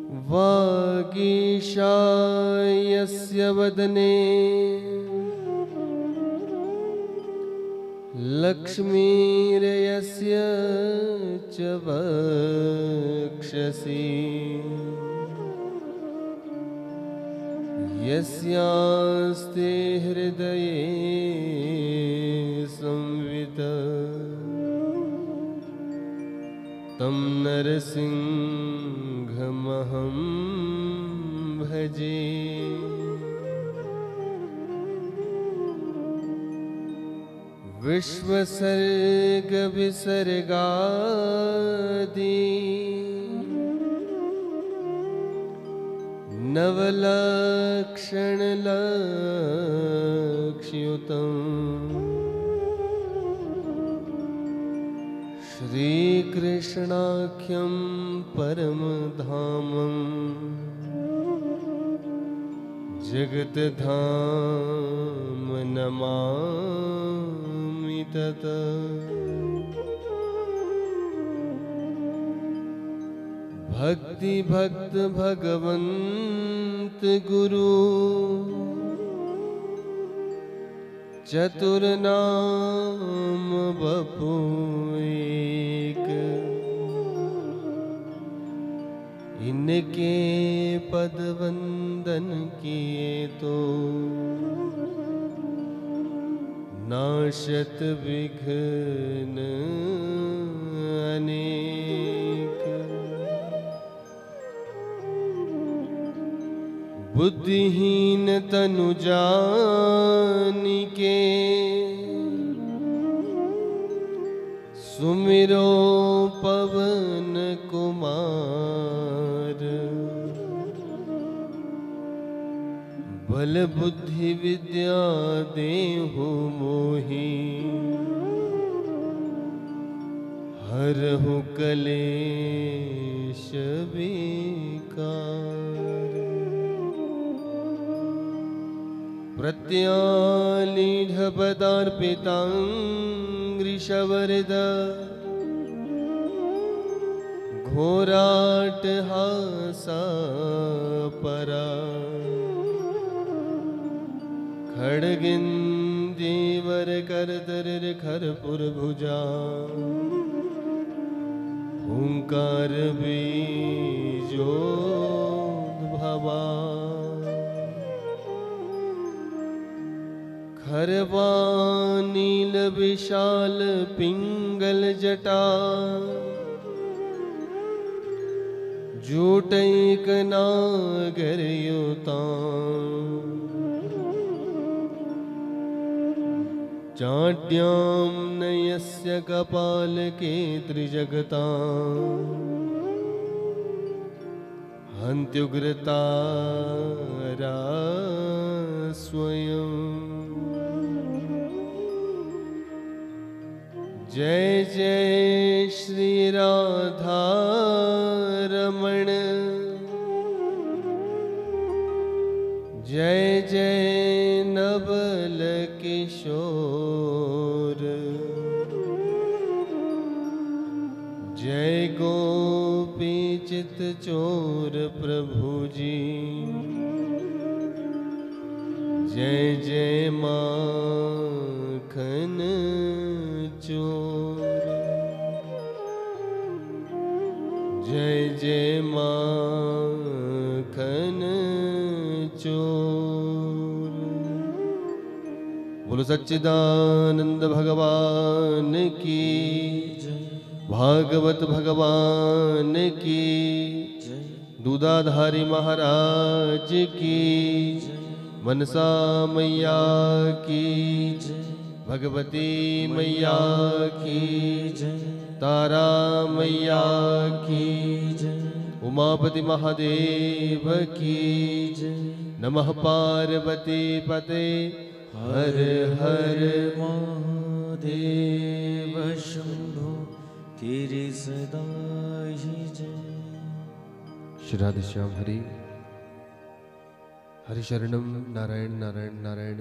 वागीशायस्य वदने लक्ष्मीर्यस्य च वक्षसि यस्यास्ते हृदये संवित् तं नरसिंहमहं भजे। विश्वसर्ग विसर्गादि नवलक्षणलक्ष्युतम् श्रीकृष्णाख्यं परमधामं जगद्धाम नमामि तत्। भक्ति भक्त भगवंत गुरु चतुर नाम बपू एक। इनके पद वंदन किए तो नाशत विघ्न अनेक। बुद्धिहीन तनु जानिके सुमिरो पवन कुमार। बल बुद्धि विद्या देहु मोहि हरहु कलेश विकार। प्रत्यालीढपदार्पितांग्रिशवरद घोराटहासा परा। खड्गेन्दीवर करदर खरपुर भुजा हुंकार बीजोद्भवा। खरवानील विशाल पिंगल जटा जूटैक नागर युतां। चाट्यां नयस्य कपालके त्रिजगतां हन्त्युग्रतारा स्वयं। जय जय श्री राधा रमण जय जय नवल किशोर। जय गोपी चित चोर प्रभु जी। जय जय माखन चोर। जय जय माखन चोर। बोलो सच्चिदानंद भगवान की भागवत भगवान की दूधाधारी महाराज की मनसा मैया की भगवती मैया की तारा मैया की उमापति महादेव की नमः पार्वती पते हर हर महादेव शंभो तेरे सदा ही जय। श्री राधेश्याम हरि हरिशरणम नारायण नारायण नारायण।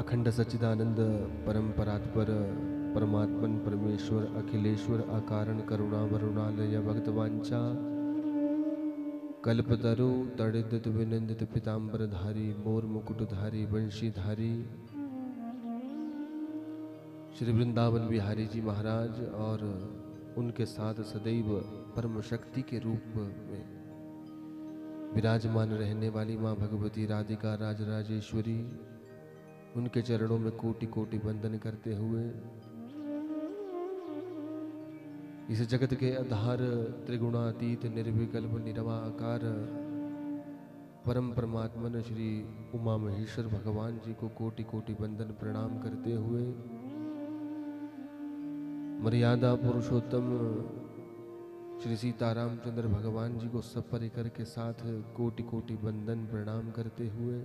अखंड सच्चिदानंद परम परात्पर परमात्मन परमेश्वर अखिलेश्वर अकारण करुणा वरुणालय भक्तवांचा कल्पतरु तड़ित विनंदित पीताम्बरधारी मोर मुकुटधारी वंशीधारी श्री वृंदावन बिहारी जी महाराज और उनके साथ सदैव परम शक्ति के रूप में विराजमान रहने वाली माँ भगवती राधिका राजराजेश्वरी, उनके चरणों में कोटि कोटि वंदन करते हुए इस जगत के आधार त्रिगुणातीत निर्विकल्प निराकार परम परमात्मन श्री उमा महेश्वर भगवान जी को कोटि कोटि वंदन प्रणाम करते हुए मर्यादा पुरुषोत्तम श्री सीतारामचंद्र भगवान जी को सपरिकर के साथ कोटि कोटि वंदन प्रणाम करते हुए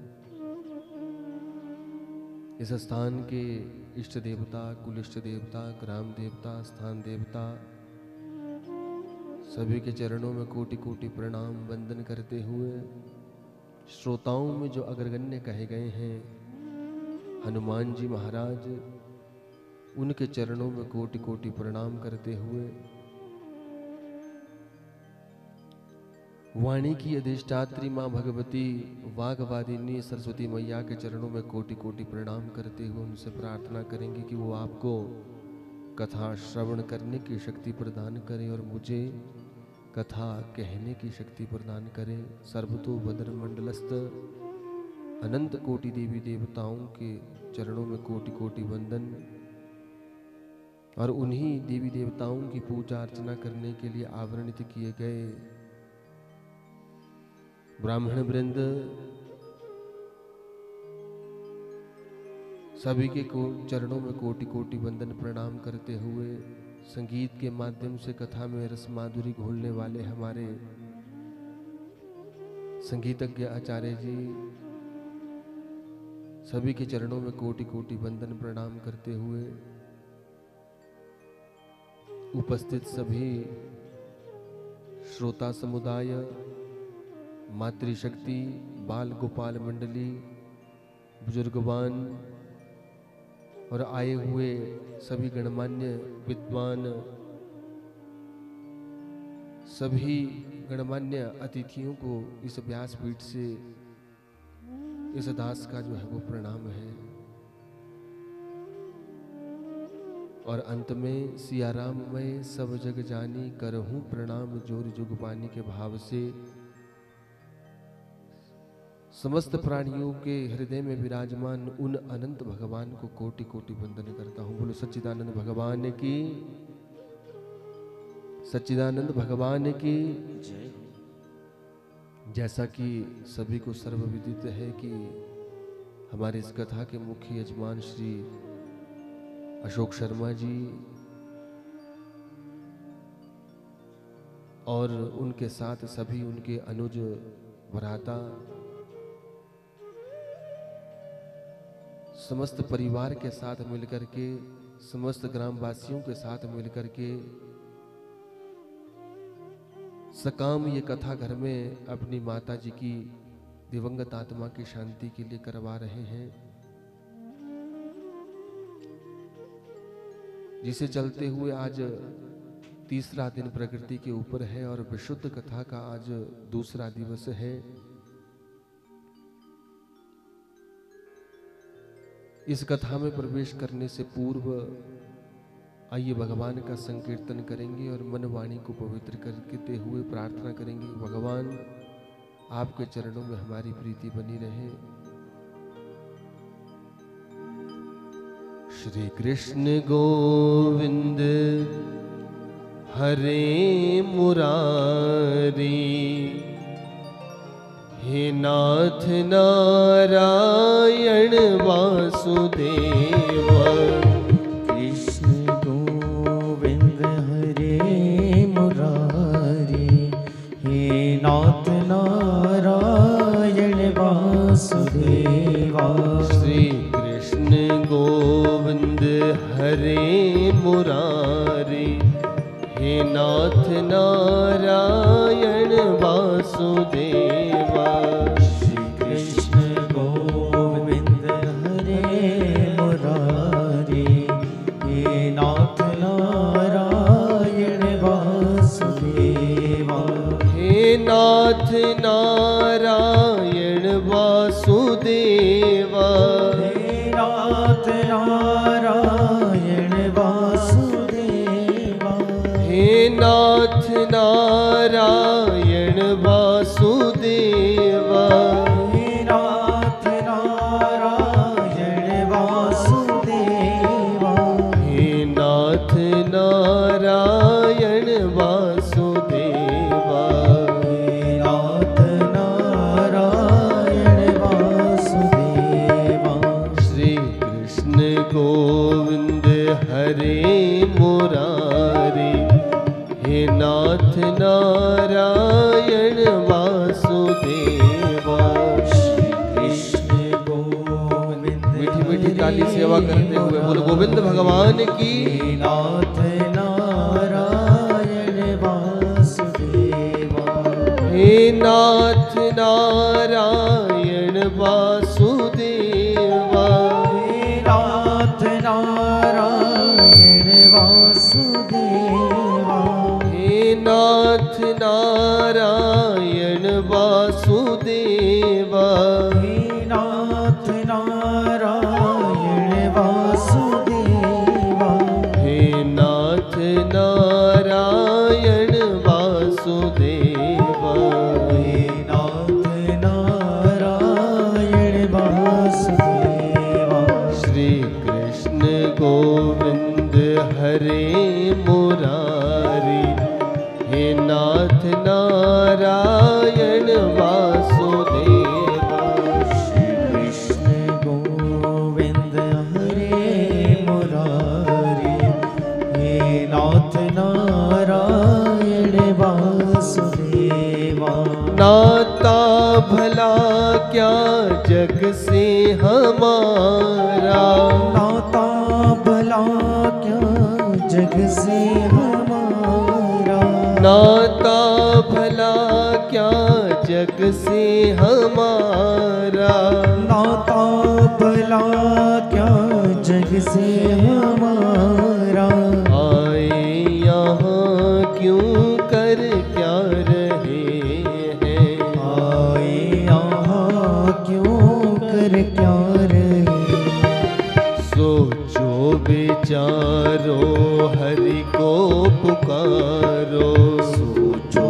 इस स्थान के इष्ट देवता, कुल इष्ट देवता, ग्राम देवता, स्थान देवता सभी के चरणों में कोटि कोटि प्रणाम वंदन करते हुए श्रोताओं में जो अग्रगण्य कहे गए हैं हनुमान जी महाराज, उनके चरणों में कोटि कोटि प्रणाम करते हुए वाणी की अधिष्ठात्री माँ भगवती वाग्वादिनी सरस्वती मैया के चरणों में कोटि कोटि प्रणाम करते हुए उनसे प्रार्थना करेंगे कि वो आपको कथा श्रवण करने की शक्ति प्रदान करें और मुझे कथा कहने की शक्ति प्रदान करें। सर्वतो भद्र मंडलस्थ अनंत कोटि देवी देवताओं के चरणों में कोटि कोटि वंदन और उन्हीं देवी देवताओं की पूजा अर्चना करने के लिए आवरणित किए गए ब्राह्मण वृंद सभी के चरणों में कोटि कोटि वंदन प्रणाम करते हुए संगीत के माध्यम से कथा में रस माधुरी घोलने वाले हमारे संगीतज्ञ आचार्य जी, सभी के चरणों में कोटि कोटि वंदन प्रणाम करते हुए उपस्थित सभी श्रोता समुदाय, मातृशक्ति, बाल गोपाल मंडली, बुजुर्गवान और आए हुए सभी गणमान्य विद्वान, सभी गणमान्य अतिथियों को इस व्यासपीठ से इस दास का जो है वो प्रणाम है। और अंत में सियाराम मैं सब जग जानी करहूं प्रणाम जोर जुग पानी के भाव से समस्त प्राणियों के हृदय में विराजमान उन अनंत भगवान को कोटि कोटि वंदन करता हूं। बोलो सच्चिदानंद भगवान की, सच्चिदानंद भगवान की जय। जैसा कि सभी को सर्वविदित है कि हमारे इस कथा के मुख्य यजमान श्री अशोक शर्मा जी और उनके साथ सभी उनके अनुज भ्राता समस्त परिवार के साथ मिलकर के, समस्त ग्रामवासियों के साथ मिलकर के सकाम ये कथा घर में अपनी माता जी की दिवंगत आत्मा की शांति के लिए करवा रहे हैं, जिसे चलते हुए आज तीसरा दिन प्रकृति के ऊपर है और विशुद्ध कथा का आज दूसरा दिवस है। इस कथा में प्रवेश करने से पूर्व आइए भगवान का संकीर्तन करेंगे और मन वाणी को पवित्र करते हुए प्रार्थना करेंगे, भगवान आपके चरणों में हमारी प्रीति बनी रहे। श्री कृष्ण गोविंद हरे मुरारी, हे नाथ नारायण वासुदेव। कृष्ण गोविंद हरे मुरारी, हे नाथ नारायण वासुदेवा। श्री कृष्ण गोविंद हरे मुरारी, हे नाथ नारायण वासुदेवा। श्री कृष्ण गोविंद हरे मुरारी, हे नाथ नारायण वासुदेवा। हे नाथ नारायण वासुदेवा, हे नाथ नारायण वासुदेवा, हे नाथ नारायण वासुदेवा, हे नाथ नारायण वासुदेवा, हे नाथ नारायण वासुदेवा, हे नाथ नारायण वासुदेवा। श्री कृष्ण गोविंद हरे मुरारी, हे नाथ नारायण वासुदेवा। श्री कृष्ण गोविंद मीठी मीठी ताली सेवा करते हुए बोलो गोविंद भगवान की। हे नाथ नारायण वासुदेवा, हे नाथ नारायण वासुदेवा, हे नाथ नारायण वासुदेवा, हे नाथ नारायण वासुदेवा, हे नाथ नारायण वासुदेवा, हे नाथ नारायण वासुदेवा, हे नाथ नारायण वासुदेवा। श्री कृष्ण गोविंद हरे मुरारी, हे नाथ नारायण वासुदेवा। श्री कृष्ण गोविंद हरे मुरारी, हे नाथ नारायण वासुदेवा। नाता भला क्या जग से हमारा, नाता भला क्या जग से हमारा, नाता भला क्या जग से हमारा, नाता भला क्या जग से हमारा। आए यहाँ क्यों कर क्या रहे हैं, आए यहाँ क्यों कर क्या रहे। सोचो विचारो हरि को पुकारो, सोचो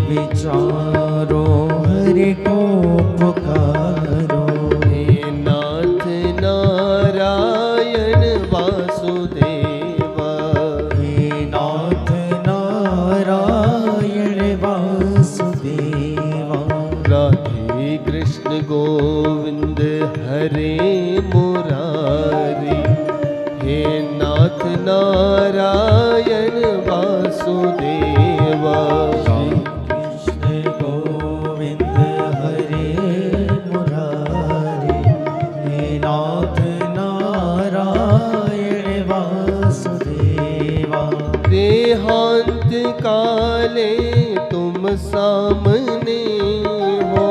विचारो हरि को पुकारो। हे नाथ नारायण वासुदेवा, हे नाथ नारायण वासुदेवा। राधे कृष्ण गोविंद हरे मुरारी, हे नाथ नारायण वासुदेवा। कृष्ण गोविंद हरे मुरारी, हे नाथ नारायण वासुदेवा। देहांत काले तुम सामने हो,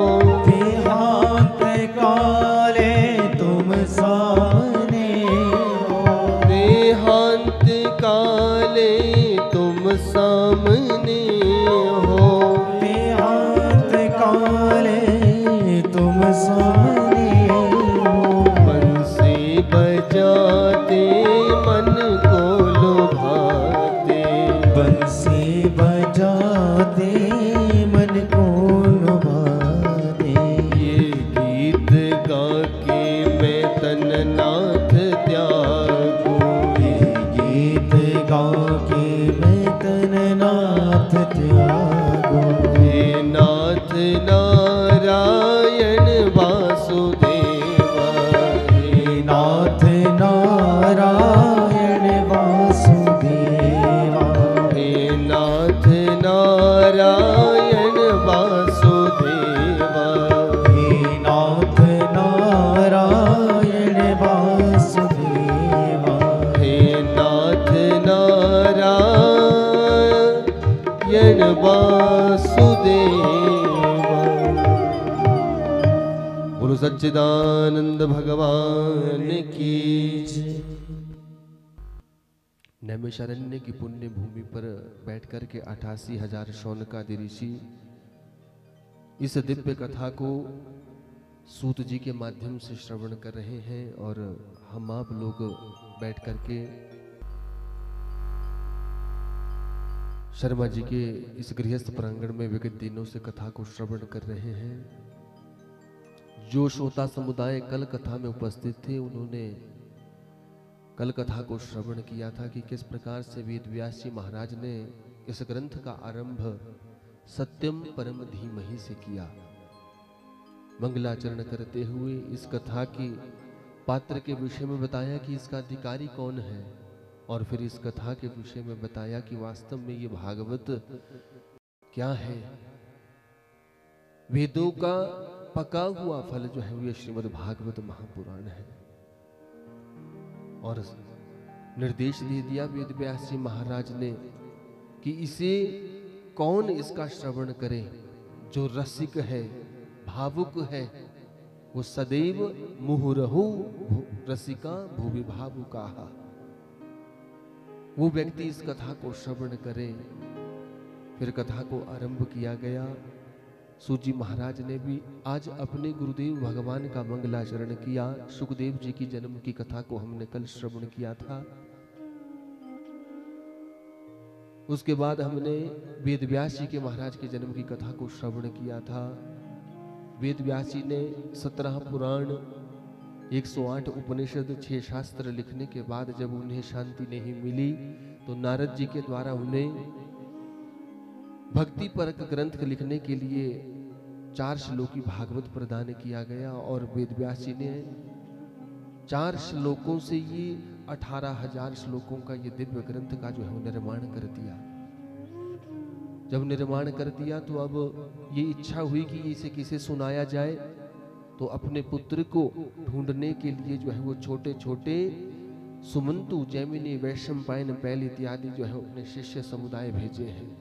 देहांत काले तुम सामने हो, देहांत काले तुम सामने हो, देहांत काले तुम सामने हो। बंसी बजाते मन को लुभाते, बंसी बजाते मन को लुभाते। ये गीत गा के मैं तन नाथ त्यागूं, ये गीत गा के मैं तन नाथ त्यागूं। हे नाथ नारायण वासुदेवा, हे नाथ नारायण वासुदेवा, हे नाथ नारायण वासुदेवा, हे नाथ नारायण वासुदेवा, हे नाथ नारायण वासुदेवा। बोलो सच्चिदानंद भगवान की जय। नैमिषारण्य की पुण्य भूमि पर बैठकर के 88,000 शौनकादि ऋषि इस दिव्य कथा को सूत जी के माध्यम से श्रवण कर रहे हैं और हम आप लोग बैठ करके शर्मा जी के इस गृहस्थ प्रांगण में विगत दिनों से कथा को श्रवण कर रहे हैं। जो श्रोता समुदाय कल कथा में उपस्थित थे उन्होंने कल कथा को श्रवण किया था कि किस प्रकार से वेद व्यास जी महाराज ने इस ग्रंथ का आरंभ सत्यम परम धीमहि से किया। मंगलाचरण करते हुए इस कथा की पात्र के विषय में बताया कि इसका अधिकारी कौन है और फिर इस कथा के विषय में बताया कि वास्तव में ये भागवत क्या है। वेदों का पका हुआ फल जो है वो ये श्रीमद् भागवत महापुराण है। और निर्देश दे दिया वेद व्यास जी महाराज ने कि इसे कौन इसका श्रवण करे। जो रसिक है, भावुक है, वो सदैव मुहुरहु रसिका भुवि भावुकाहा, वो व्यक्ति इस कथा को श्रवण करे। फिर कथा को आरंभ किया गया। सूत जी महाराज ने भी आज अपने गुरुदेव भगवान का मंगलाचरण किया। सुखदेव जी की जन्म की कथा को हमने कल श्रवण किया था। उसके बाद हमने वेद व्यास जी के महाराज के जन्म की कथा को श्रवण किया था। वेद व्यास जी ने 17 पुराण, 108 उपनिषद, 6 शास्त्र लिखने के बाद जब उन्हें शांति नहीं मिली तो नारद जी के द्वारा उन्हें भक्ति परक ग्रंथ लिखने के लिए 4 श्लोकी भागवत प्रदान किया गया और वेद व्यास जी ने 4 श्लोकों से ये 18,000 श्लोकों का ये दिव्य ग्रंथ का जो है निर्माण कर दिया। जब निर्माण कर दिया तो अब ये इच्छा हुई कि इसे किसे सुनाया जाए, तो अपने पुत्र को ढूंढने के लिए जो है वो छोटे छोटे सुमंतु, जैमिनी, वैशंपायन, पैल इत्यादि जो है अपने शिष्य समुदाय भेजे हैं।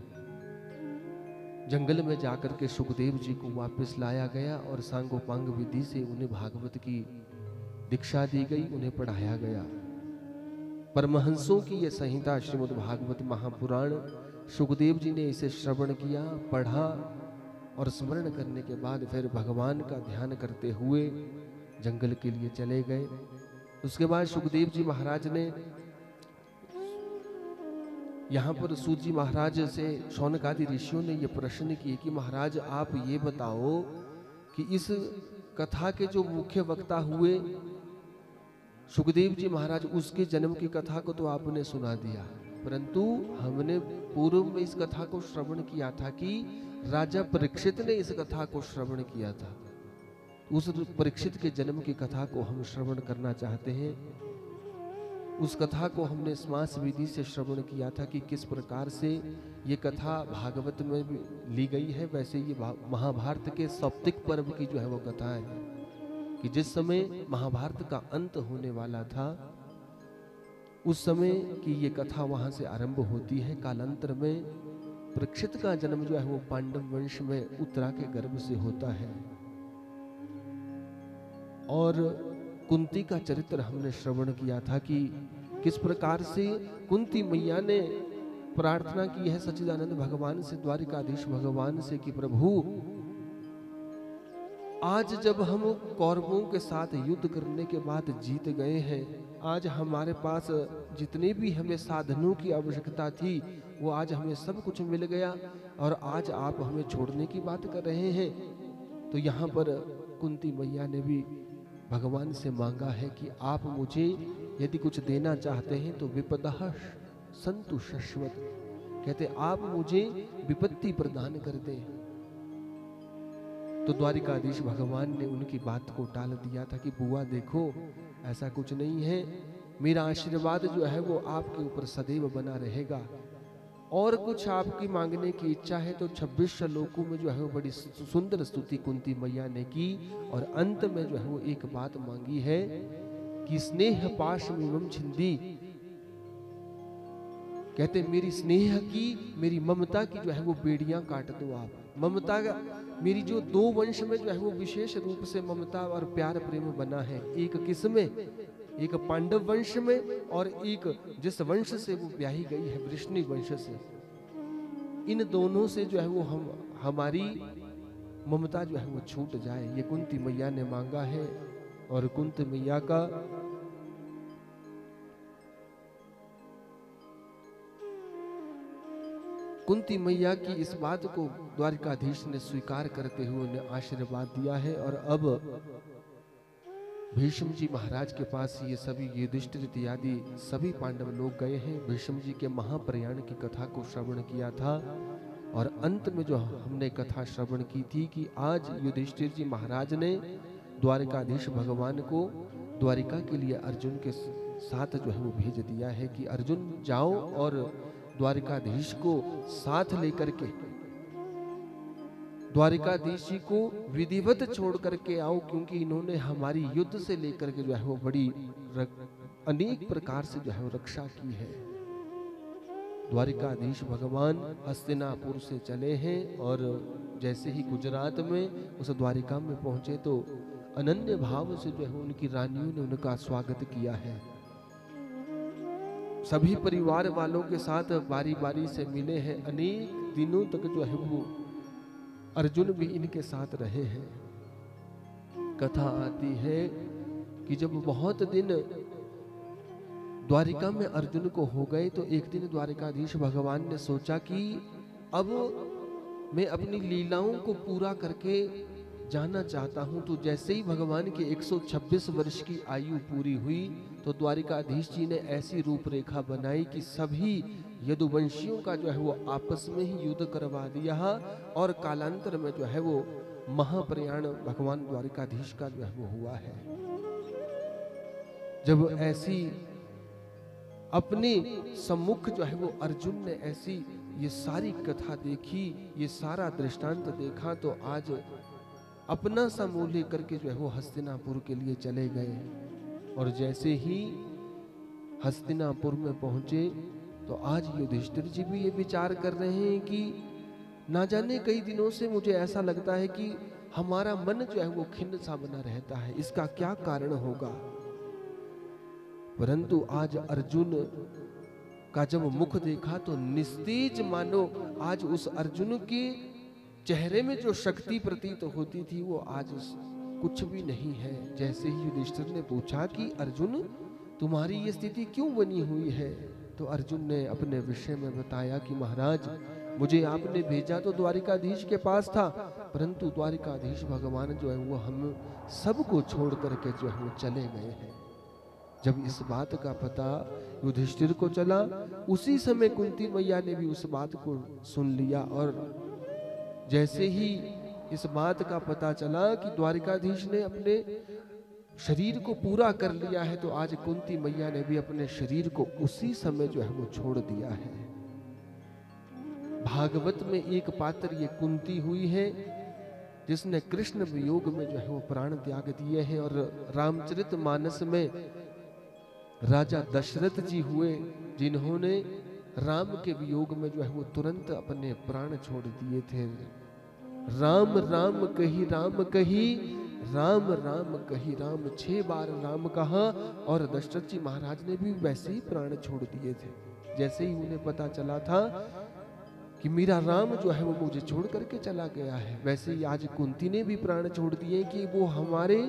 जंगल में जाकर के सुखदेव जी को वापस लाया गया और सांगोपांग विधि से उन्हें भागवत की दीक्षा दी गई, उन्हें पढ़ाया गया। परमहंसों की यह संहिता श्रीमद् भागवत महापुराण सुखदेव जी ने इसे श्रवण किया, पढ़ा और स्मरण करने के बाद फिर भगवान का ध्यान करते हुए जंगल के लिए चले गए। उसके बाद सुखदेव जी महाराज ने यहाँ पर सूत जी महाराज से शौनक आदि ऋषियों ने यह प्रश्न किए कि महाराज आप ये बताओ कि इस कथा के जो मुख्य वक्ता हुए सुखदेव जी महाराज, उसके जन्म की कथा को तो आपने सुना दिया, परंतु हमने पूर्व में इस कथा को श्रवण किया था कि राजा परीक्षित ने इस कथा को श्रवण किया था। उस परीक्षित के जन्म की कथा को हम श्रवण करना चाहते हैं। उस कथा को हमने स्मास विधि से श्रवण किया था कि किस प्रकार से ये कथा भागवत में भी ली गई है। वैसे ये महाभारत के सौप्तिक पर्व की जो है वो कथा है कि जिस समय महाभारत का अंत होने वाला था उस समय की ये कथा वहां से आरंभ होती है। कालांतर में परीक्षित का जन्म जो है वो पांडव वंश में उत्तरा के गर्भ से होता है। और कुंती का चरित्र हमने श्रवण किया था कि किस प्रकार से कुंती मैया ने प्रार्थना की है सच्चिदानंद भगवान से, द्वारिकाधीश भगवान से कि प्रभु आज जब हम कौरवों के साथ युद्ध करने के बाद जीत गए हैं, आज हमारे पास जितने भी हमें साधनों की आवश्यकता थी वो आज हमें सब कुछ मिल गया और आज आप हमें छोड़ने की बात कर रहे हैं। तो यहाँ पर कुंती मैया ने भी भगवान से मांगा है कि आप मुझे यदि कुछ देना चाहते हैं तो विपदः सन्तु शश्वत, कहते आप मुझे विपत्ति प्रदान कर दें। तो द्वारिकाधीश भगवान ने उनकी बात को टाल दिया था कि बुआ देखो ऐसा कुछ नहीं है, मेरा आशीर्वाद जो है वो आपके ऊपर सदैव बना रहेगा। और कुछ आपकी मांगने की इच्छा है तो 26 श्लोकों में जो है वो बड़ी सुंदर स्तुति कुंती मैया ने की और अंत में जो है वो एक बात मांगी है कि स्नेह पाशमिमं छिंदी, कहते मेरी स्नेह की, मेरी ममता की जो है वो बेड़ियां काट दो आप। ममता का मेरी जो 2 वंश में जो है वो विशेष रूप से ममता और प्यार प्रेम बना है। एक किस में, एक पांडव वंश में और एक जिस वंश से वो ब्याही गई है वृष्णि वंश से। इन दोनों से जो है वो हमारी ममता जो है वो छूट जाए। ये कुंती मैया ने मांगा है और कुंती मैया का कुंती मैया की इस बात को द्वारिकाधीश ने स्वीकार करते हुए उन्हें आशीर्वाद दिया है। और अब भीष्म जी महाराज के पास ये सभी युधिष्ठिर इत्यादि सभी पांडव लोग गए हैं। भीष्म जी के महाप्रयाण की कथा को श्रवण किया था और अंत में जो हमने कथा श्रवण की थी कि आज युधिष्ठिर जी महाराज ने द्वारिकाधीश भगवान को द्वारिका के लिए अर्जुन के साथ जो है वो भेज दिया है कि अर्जुन जाओ और द्वारिकाधीश को साथ लेकर के द्वारिकाधीश जी को विधिवत छोड़ करके आओ, क्योंकि इन्होंने हमारी युद्ध से लेकर के जो है वो बड़ी अनेक प्रकार से जो है वो रक्षा की है। द्वारिकाधीश भगवान हस्तिनापुर से चले हैं और जैसे ही गुजरात में उस द्वारिका में पहुंचे तो अनन्य भाव से जो है उनकी रानियों ने उनका स्वागत किया है। सभी परिवार वालों के साथ बारी बारी से मिले हैं। अनेक दिनों तक जो है वो अर्जुन भी इनके साथ रहे हैं। कथा आती है कि जब बहुत दिन द्वारिका में अर्जुन को हो गए तो एक दिन द्वारिकाधीश भगवान ने सोचा कि अब मैं अपनी लीलाओं को पूरा करके जाना चाहता हूं। तो जैसे ही भगवान की 126 वर्ष की आयु पूरी हुई तो द्वारिकाधीश जी ने ऐसी रूपरेखा बनाई कि सभी यदुवंशियों का जो है वो आपस में ही युद्ध करवा दिया और कालांतर में जो है वो महाप्रयाण भगवान द्वारिकाधीश का जो है वो हुआ है। जब ऐसी अपने सम्मुख जो है वो अर्जुन ने ऐसी ये सारी कथा देखी, ये सारा दृष्टांत देखा तो आज अपना सा मुंह लेकर के जो है वो हस्तिनापुर के लिए चले गए। और जैसे ही हस्तिनापुर में पहुंचे तो आज युधिष्ठिर जी भी ये विचार कर रहे हैं कि ना जाने कई दिनों से मुझे ऐसा लगता है कि हमारा मन जो है वो खिन्न सा बना रहता है, इसका क्या कारण होगा। परंतु आज अर्जुन का जब मुख देखा तो निस्तेज मानो आज उस अर्जुन के चेहरे में जो शक्ति प्रतीत होती थी वो आज कुछ भी नहीं है। जैसे ही युधिष्ठिर ने पूछा कि अर्जुन तुम्हारी ये स्थिति क्यों बनी हुई है, तो अर्जुन ने अपने विषय में बताया कि महाराज मुझे आपने भेजा तो द्वारिकाधीश के पास था, परंतु द्वारिकाधीश भगवान जो है वो हम सबको छोड़ करके जो है वो चले गए हैं। जब इस बात का पता युधिष्ठिर को चला उसी समय कुंती मैया ने भी उस बात को सुन लिया और जैसे ही इस बात का पता चला कि द्वारिकाधीश ने अपने शरीर को पूरा कर लिया है तो आज कुंती मैया ने भी अपने शरीर को उसी समय जो है वो छोड़ दिया है। भागवत में एक पात्र ये कुंती हुई है जिसने कृष्ण वियोग में जो है वो प्राण त्याग दिए हैं और रामचरितमानस में राजा दशरथ जी हुए जिन्होंने राम के वियोग में जो है वो तुरंत अपने प्राण छोड़ दिए थे। राम राम कही राम कही राम राम कही राम 6 बार राम कहा और दशरथ जी महाराज ने भी वैसे ही प्राण छोड़ दिए थे। जैसे ही उन्हें पता चला था कि मेरा राम जो है वो मुझे छोड़ करके चला गया है, वैसे ही आज कुंती ने भी प्राण छोड़ दिए कि वो हमारे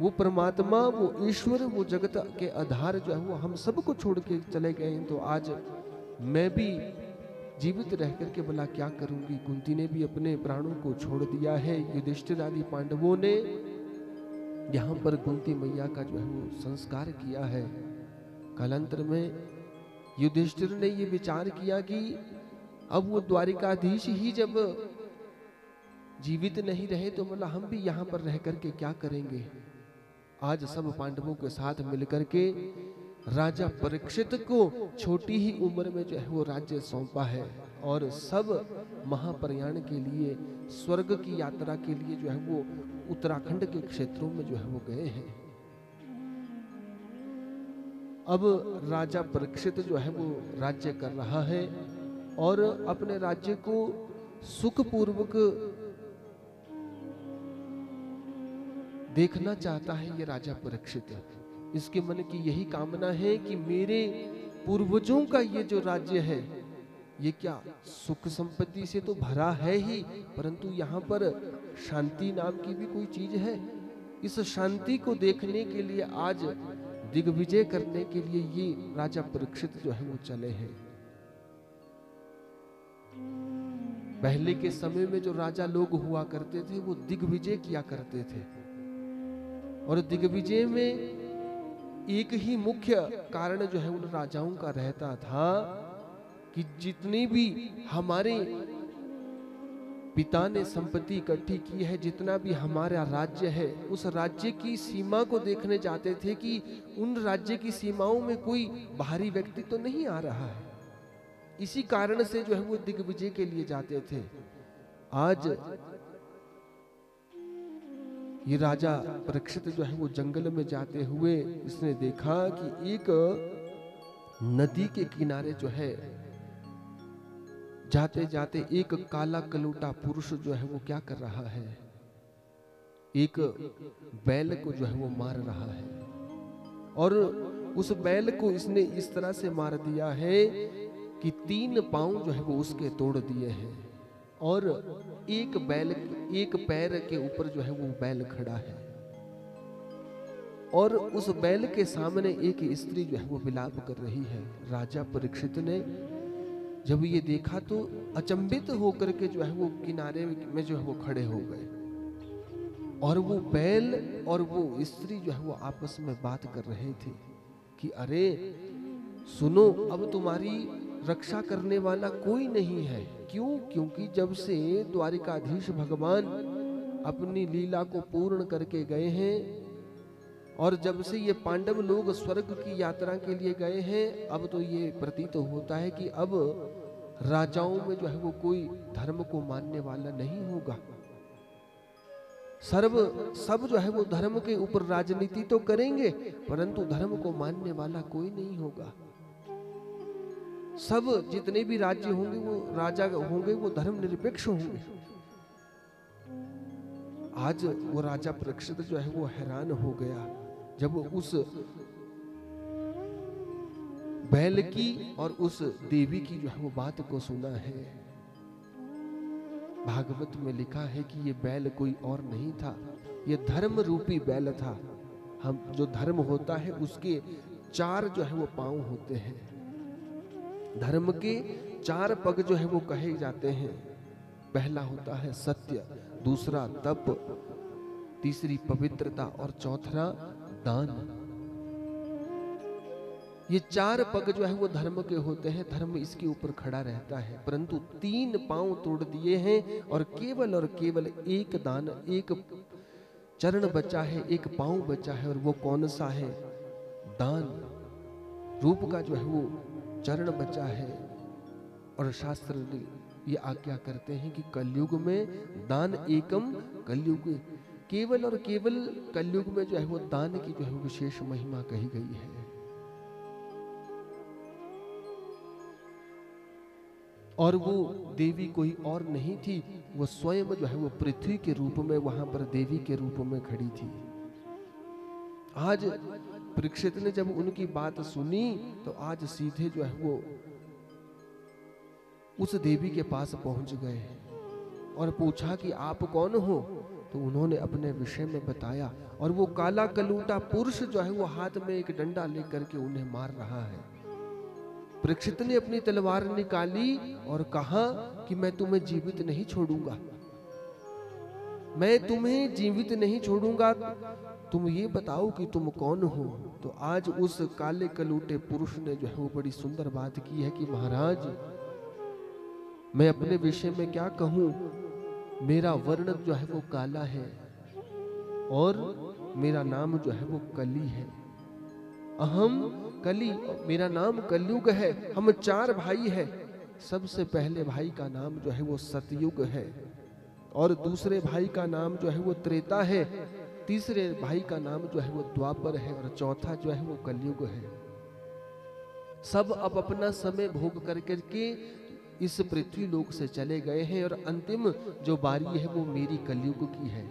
वो परमात्मा वो ईश्वर वो जगत के आधार जो है वो हम सबको छोड़ के चले गए हैं। तो आज मैं भी जीवित रह करके भला क्या करूंगी। कुंती ने भी अपने प्राणों को छोड़ दिया है। युधिष्ठिर आदि पांडवों ने यहाँ पर कुंती मैया का जो है वो संस्कार किया है। कालांतर में युधिष्ठिर ने ये विचार किया कि अब वो द्वारिकाधीश ही जब जीवित नहीं रहे तो बोला हम भी यहाँ पर रह करके क्या करेंगे। आज सब पांडवों के साथ मिलकर के राजा परीक्षित को छोटी ही उम्र में जो है वो राज्य सौंपा है और सब महाप्रयाण के लिए स्वर्ग की यात्रा के लिए जो है वो उत्तराखंड के क्षेत्रों में जो है वो गए हैं। अब राजा परीक्षित जो है वो राज्य कर रहा है और अपने राज्य को सुखपूर्वक देखना चाहता है ये राजा परीक्षित। इसके मन की यही कामना है कि मेरे पूर्वजों का ये जो राज्य है ये क्या सुख संपत्ति से तो भरा है ही, परंतु यहाँ पर शांति नाम की भी कोई चीज है? इस शांति को देखने के लिए आज दिग्विजय करने के लिए ये राजा परीक्षित जो है वो चले हैं। पहले के समय में जो राजा लोग हुआ करते थे वो दिग्विजय किया करते थे, और दिग्विजय में एक ही मुख्य कारण जो है उन राजाओं का रहता था कि जितनी भी हमारे पिता ने संपत्ति इकट्ठी की है, जितना भी हमारा राज्य है, उस राज्य की सीमा को देखने जाते थे कि उन राज्य की सीमाओं में कोई बाहरी व्यक्ति तो नहीं आ रहा है। इसी कारण से जो है वो दिग्विजय के लिए जाते थे। आज ये राजा परीक्षित जो है वो जंगल में जाते हुए इसने देखा कि एक नदी के किनारे जो है जाते जाते एक काला कलूटा पुरुष जो है वो क्या कर रहा है, एक बैल को जो है वो मार रहा है, और उस बैल को इसने इस तरह से मार दिया है कि 3 पांव जो है वो उसके तोड़ दिए हैं, और एक पैर के ऊपर जो है वो बैल खड़ा है, और उस बैल के सामने एक स्त्री जो है वो विलाप कर रही है। राजा परीक्षित ने जब ये देखा तो अचंभित होकर के जो है वो किनारे में जो है वो खड़े हो गए, और वो बैल और वो स्त्री जो है वो आपस में बात कर रहे थे कि अरे सुनो, अब तुम्हारी रक्षा करने वाला कोई नहीं है। क्यों? क्योंकि जब से द्वारिकाधीश भगवान अपनी लीला को पूर्ण करके गए हैं, और जब से ये पांडव लोग स्वर्ग की यात्रा के लिए गए हैं, अब तो ये प्रतीत होता है कि अब राजाओं में जो है वो कोई धर्म को मानने वाला नहीं होगा। सब जो है वो धर्म के ऊपर राजनीति तो करेंगे, परंतु धर्म को मानने वाला कोई नहीं होगा। सब जितने भी राज्य होंगे, वो राजा होंगे, वो धर्म निरपेक्ष होंगे। आज वो राजा परीक्षित जो है वो हैरान हो गया जब उस बैल की और उस देवी की जो है वो बात को सुना है। भागवत में लिखा है कि ये बैल कोई और नहीं था, ये धर्म रूपी बैल था। हम जो धर्म होता है उसके 4 जो है वो पांव होते हैं। धर्म के 4 पग जो है वो कहे जाते हैं। पहला होता है सत्य, दूसरा तप, तीसरी पवित्रता और चौथा दान। ये 4 पग जो है वो धर्म के होते हैं। धर्म इसके ऊपर खड़ा रहता है, परंतु 3 पांव तोड़ दिए हैं और केवल एक दान, एक चरण बचा है, एक पांव बचा है, और वो कौन सा है? दान रूप का जो है वो चरण बचा है। और शास्त्र ये आज्ञा करते हैं कि कलयुग में दान एकम, कलयुग केवल और केवल कलयुग में जो है वो दान की जो है विशेष महिमा कही गई है। और वो देवी कोई और नहीं थी, वो स्वयं जो है वो पृथ्वी के रूप में वहां पर देवी के रूप में खड़ी थी। आज परीक्षित ने जब उनकी बात सुनी तो आज सीधे जो है वो उस देवी के पास पहुंच गए और पूछा कि आप कौन हो? तो उन्होंने अपने विषय में बताया, और वो काला कलूटा पुरुष जो है वो हाथ में एक डंडा लेकर के उन्हें मार रहा है। परीक्षित ने अपनी तलवार निकाली और कहा कि मैं तुम्हें जीवित नहीं छोड़ूंगा, मैं तुम्हें जीवित नहीं छोड़ूंगा, तुम ये बताओ कि तुम कौन हो। तो आज उस काले कलूटे पुरुष ने जो है वो बड़ी सुंदर बात की है कि महाराज, मैं अपने विषय में क्या कहूं, मेरा वर्ण जो है वो काला है और मेरा नाम जो है वो कली है। अहम कली, मेरा नाम कलयुग है। हम 4 भाई हैं। सबसे पहले भाई का नाम जो है वो सतयुग है, और दूसरे भाई का नाम जो है वो त्रेता है, तीसरे भाई का नाम जो है वो द्वापर है, और चौथा जो है वो कलयुग है। सब अब अपना समय भोग करके इस पृथ्वी लोक से चले गए हैं, और अंतिम जो बारी है वो मेरी कलयुग की है।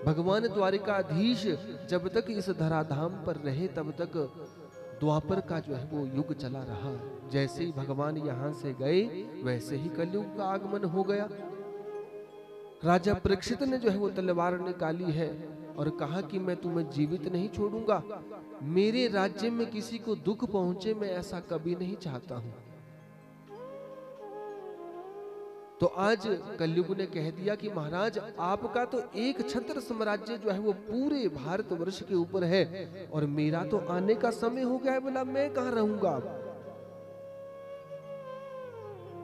भगवान द्वारिकाधीश जब तक इस धराधाम पर रहे तब तक द्वापर का जो है वो युग चला रहा। जैसे ही भगवान यहाँ से गए वैसे ही कलयुग का आगमन हो गया। राजा परीक्षित ने जो है वो तलवार निकाली है और कहा कि मैं तुम्हें जीवित नहीं छोड़ूंगा, मेरे राज्य में किसी को दुख पहुंचे मैं ऐसा कभी नहीं चाहता हूं। तो आज कलयुग ने कह दिया कि महाराज आपका तो एक छत्र साम्राज्य जो है वो पूरे भारतवर्ष के ऊपर है और मेरा तो आने का समय हो गया है, बोला मैं कहां रहूंगा अब।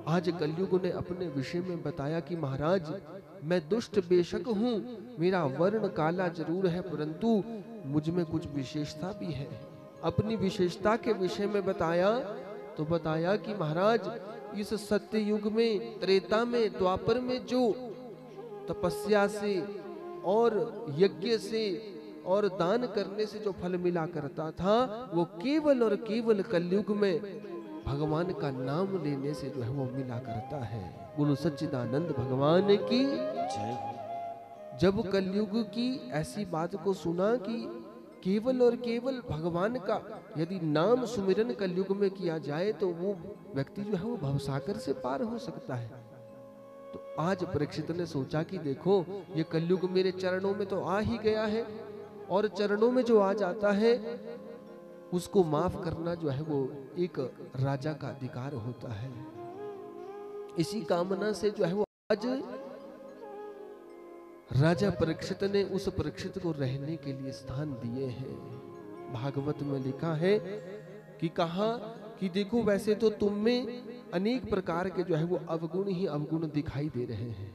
आज कलयुग ने अपने विषय में बताया कि महाराज मैं दुष्ट बेशक हूं, मेरा वर्ण काला जरूर है, परंतु मुझ में कुछ विशेषता भी है। अपनी विशेषता के विषय में बताया तो बताया कि महाराज इस सत्य युग में, त्रेता में, द्वापर में जो तपस्या से और यज्ञ से और दान करने से जो फल मिला करता था, वो केवल और केवल कलयुग में भगवान का नाम लेने से जो है वो मिला करता है। बोलो सच्चिदानंद भगवान की जय। जब कलयुग की ऐसी बात को सुना कि केवल और केवल भगवान का यदि नाम सुमिरन कलयुग में किया जाए तो वो व्यक्ति जो है वो भवसागर से पार हो सकता है। तो आज परीक्षित ने सोचा कि देखो ये कलयुग मेरे चरणों में तो आ ही गया है और चरणों में जो आ जाता है उसको माफ करना जो है वो एक राजा का अधिकार होता है। इसी कामना से जो है वो आज राजा परीक्षित ने उस परीक्षित को रहने के लिए स्थान दिए हैं। भागवत में लिखा है कि कहा कि देखो वैसे तो तुम में अनेक प्रकार के जो है वो अवगुण ही अवगुण दिखाई दे रहे हैं,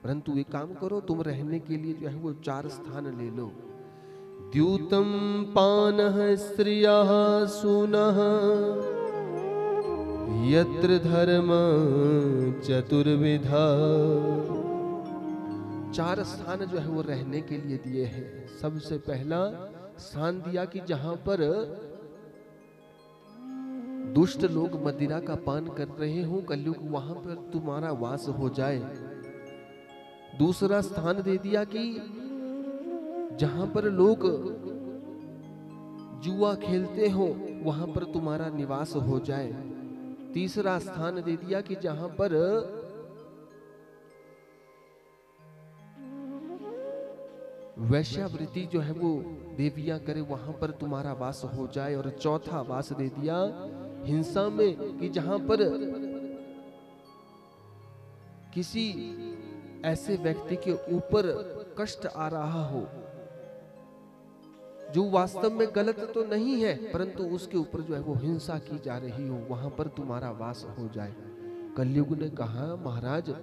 परंतु एक काम करो, तुम रहने के लिए जो है वो 4 स्थान ले लो। द्यूतम पानः स्त्रियः सूनः यत्र धर्म चतुर्विधा। 4 स्थान जो है वो रहने के लिए दिए हैं। सबसे पहला स्थान दिया कि जहां पर दुष्ट लोग मदिरा का पान कर रहे हो कलयुग वहां पर तुम्हारा वास हो जाए। दूसरा स्थान दे दिया कि जहां पर लोग जुआ खेलते हो वहां पर तुम्हारा निवास हो जाए। तीसरा स्थान दे दिया कि जहां पर वैश्यावृत्ति जो है वो देवियां करे वहां पर तुम्हारा वास हो जाए। और चौथा वास दे दिया हिंसा में कि जहां पर किसी ऐसे व्यक्ति के ऊपर कष्ट आ रहा हो जो वास्तव में गलत तो नहीं है, परंतु उसके ऊपर जो है वो हिंसा की जा रही हो, वहां पर तुम्हारा वास हो जाए। कलयुग ने कहा महाराज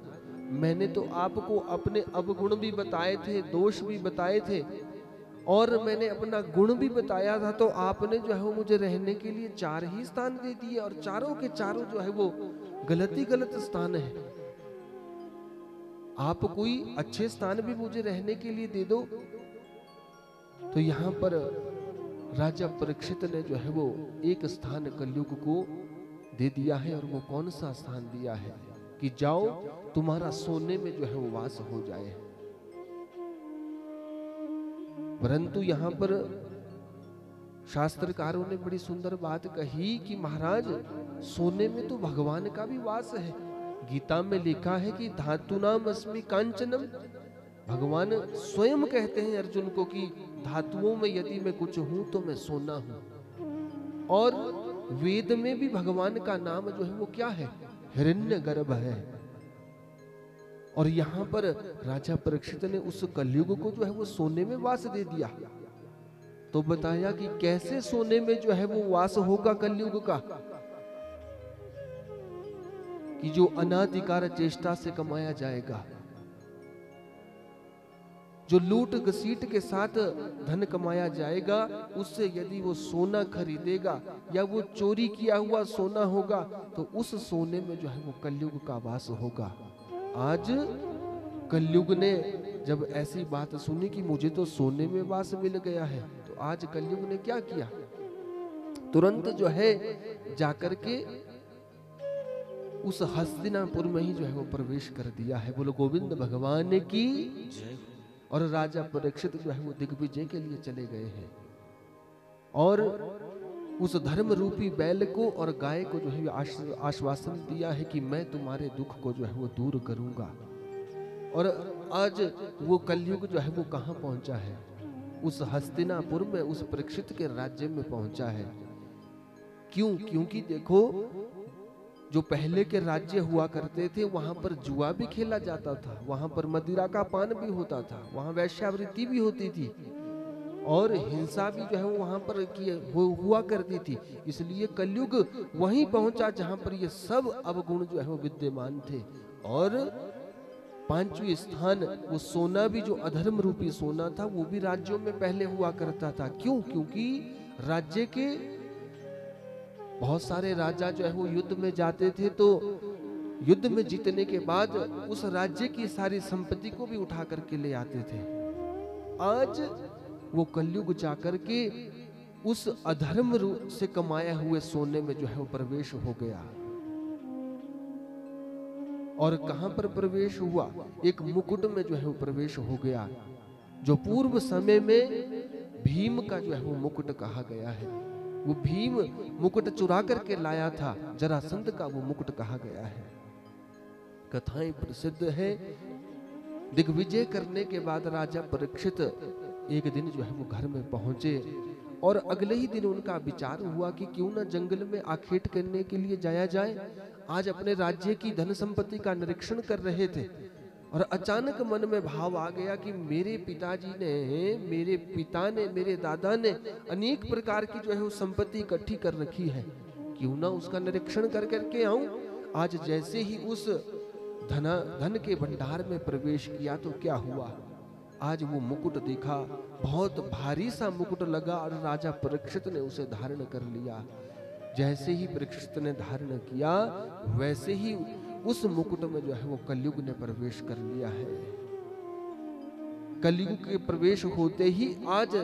मैंने तो आपको अपने अवगुण भी बताए थे, दोष भी बताए थे और मैंने अपना गुण भी बताया था, तो आपने जो है वो मुझे रहने के लिए 4 ही स्थान दे दिए और चारों के चारों जो है वो गलत ही गलत स्थान है। आप कोई अच्छे स्थान भी मुझे रहने के लिए दे दो। तो यहां पर राजा परीक्षित ने जो है वो एक स्थान कलयुग को दे दिया है। और वो कौन सा स्थान दिया है कि जाओ तुम्हारा सोने में जो है वो वास हो जाए। परंतु यहां पर शास्त्रकारों ने बड़ी सुंदर बात कही कि महाराज सोने में तो भगवान का भी वास है। गीता में लिखा है कि धातुनाम अस्मि कांचनम। भगवान स्वयं कहते हैं अर्जुन को कि धातुओं में यदि मैं कुछ हूं तो मैं सोना हूं। और वेद में भी भगवान का नाम जो है वो क्या है, हिरण्यगर्भ है। और यहां पर राजा परीक्षित ने उस कलयुग को जो है वो सोने में वास दे दिया। तो बताया कि कैसे सोने में जो है वो वास होगा कलयुग का, कि जो अनाधिकार चेष्टा से कमाया जाएगा, जो लूट घसीट के साथ धन कमाया जाएगा, उससे यदि वो सोना खरीदेगा या वो चोरी किया हुआ सोना होगा तो उस सोने में जो है वो कलयुग का वास होगा। आज कलयुग ने जब ऐसी बात सुनी कि मुझे तो सोने में वास मिल गया है, तो आज कलयुग ने क्या किया, तुरंत जो है जाकर के उस हस्तिनापुर में ही जो है वो प्रवेश कर दिया है। बोलो गोविंद भगवान की जय। और राजा परीक्षित जो है वो दिग्विजय के लिए चले गए हैं और उस धर्म रूपी बैल को और गाय को जो है आश्वासन दिया है कि मैं तुम्हारे दुख को जो है वो दूर करूंगा। और आज वो कलयुग जो है वो कहाँ पहुंचा है? उस हस्तिनापुर में, उस परीक्षित के राज्य में पहुंचा है। क्यों? क्योंकि देखो, जो पहले के राज्य हुआ करते थे वहां पर जुआ भी खेला जाता था, वहां पर मदिरा का पान भी होता था, वहां वैश्यावृत्ति भी होती थी और हिंसा भी जो है वहां पर हुआ करती थी। इसलिए कलयुग वहीं पहुंचा जहां पर ये सब अवगुण जो है वो विद्यमान थे। और पांचवी स्थान, वो सोना भी जो अधर्म रूपी सोना था वो भी राज्यों में पहले हुआ करता था। क्यों? क्योंकि राज्य के बहुत सारे राजा जो है वो युद्ध में जाते थे, तो युद्ध में जीतने के बाद उस राज्य की सारी संपत्ति को भी उठा करके ले आते थे। आज वो कलयुग जाकर के उस अधर्म रूप से कमाए हुए सोने में जो है वो प्रवेश हो गया। और कहां पर प्रवेश हुआ? एक मुकुट में जो है वो प्रवेश हो गया, जो पूर्व समय में भीम का जो है वो मुकुट कहा गया है। वो भीम मुकुट चुरा करके लाया था, जरासंध का वो मुकुट कहा गया है। कथाएं प्रसिद्ध है। दिग्विजय करने के बाद राजा परीक्षित एक दिन जो है वो घर में पहुंचे और अगले ही दिन उनका विचार हुआ कि क्यों ना जंगल में आखेट करने के लिए जाया जाए। आज अपने राज्य की धन संपत्ति का निरीक्षण कर रहे थे और अचानक मन में भाव आ गया कि मेरे पिताजी ने, मेरे पिता ने, मेरे दादा ने अनेक प्रकार की जो है वो संपत्ति इकट्ठी कर रखी है, क्यों ना उसका निरीक्षण कर करके आऊं। आज जैसे ही उस धन के भंडार में प्रवेश किया तो क्या हुआ? आज वो मुकुट देखा, बहुत भारी सा मुकुट लगा और राजा परीक्षित ने उसे धारण कर लिया। जैसे ही परीक्षित ने धारण किया वैसे ही उस मुकुट में जो है वो कलयुग ने प्रवेश कर लिया है। कलयुग के प्रवेश होते ही आज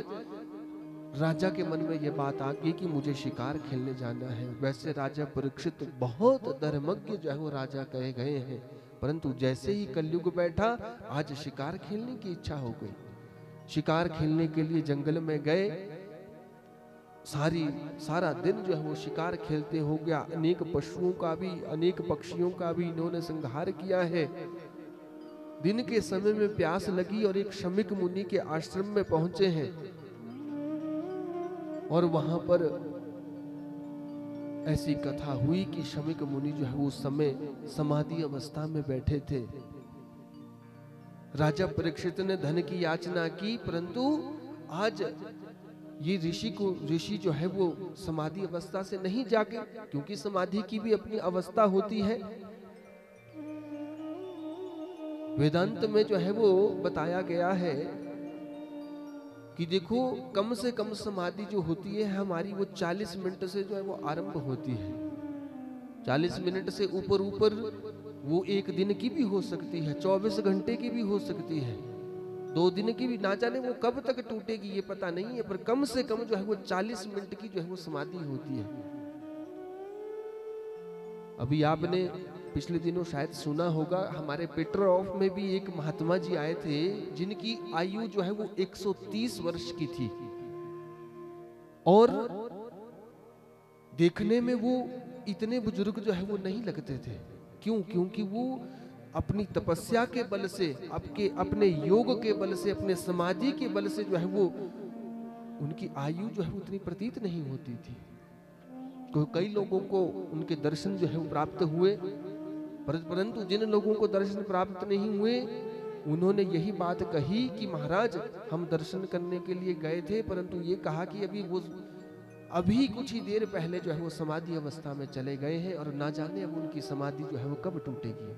राजा के मन में ये बात आ गई कि मुझे शिकार खेलने जाना है। वैसे राजा परीक्षित बहुत धर्मज्ञ जो है वो राजा कहे गए हैं, परंतु जैसे ही कलयुग बैठा आज शिकार खेलने की इच्छा हो गई। शिकार खेलने के लिए जंगल में गए, सारा दिन जो है वो शिकार खेलते हो गया। अनेक पशुओं का भी, अनेक पक्षियों का भी इन्होंने संहार किया है। दिन के समय में प्यास लगी और एक शमीक मुनि के आश्रम में पहुंचे हैं और वहां पर ऐसी कथा हुई कि शमीक मुनि जो है उस समय समाधि अवस्था में बैठे थे। राजा परीक्षित ने धन की याचना की, परंतु आज ये ऋषि जो है वो समाधि अवस्था से नहीं जागे, क्योंकि समाधि की भी अपनी अवस्था होती है। वेदांत में जो है वो बताया गया है कि देखो, कम से कम समाधि जो होती है हमारी वो 40 मिनट से जो है वो आरंभ होती है। 40 मिनट से ऊपर वो एक दिन की भी हो सकती है, 24 घंटे की भी हो सकती है, 2 दिन की भी, ना जाने वो कब तक टूटेगी ये पता नहीं है, पर कम से कम जो है वो 40 मिनट की जो है वो समाधि होती है। अभी आपने पिछले दिनों शायद सुना होगा, हमारे पेट्रोफ में भी एक महात्मा जी आए थे जिनकी आयु जो है वो 130 वर्ष की थी और देखने में वो इतने बुजुर्ग जो है वो नहीं लगते थे। क्यों? क्योंकि वो अपनी तपस्या के बल से, अपने योग के बल से, अपने समाधि के बल से जो है वो उनकी आयु जो है वो उतनी प्रतीत नहीं होती थी। कई लोगों को उनके दर्शन जो है वो प्राप्त हुए, परंतु जिन लोगों को दर्शन प्राप्त नहीं हुए उन्होंने यही बात कही कि महाराज हम दर्शन करने के लिए गए थे, परंतु ये कहा कि अभी कुछ ही देर पहले जो है वो समाधि अवस्था में चले गए हैं और ना जाने अब उनकी समाधि जो है वो कब टूटेगी।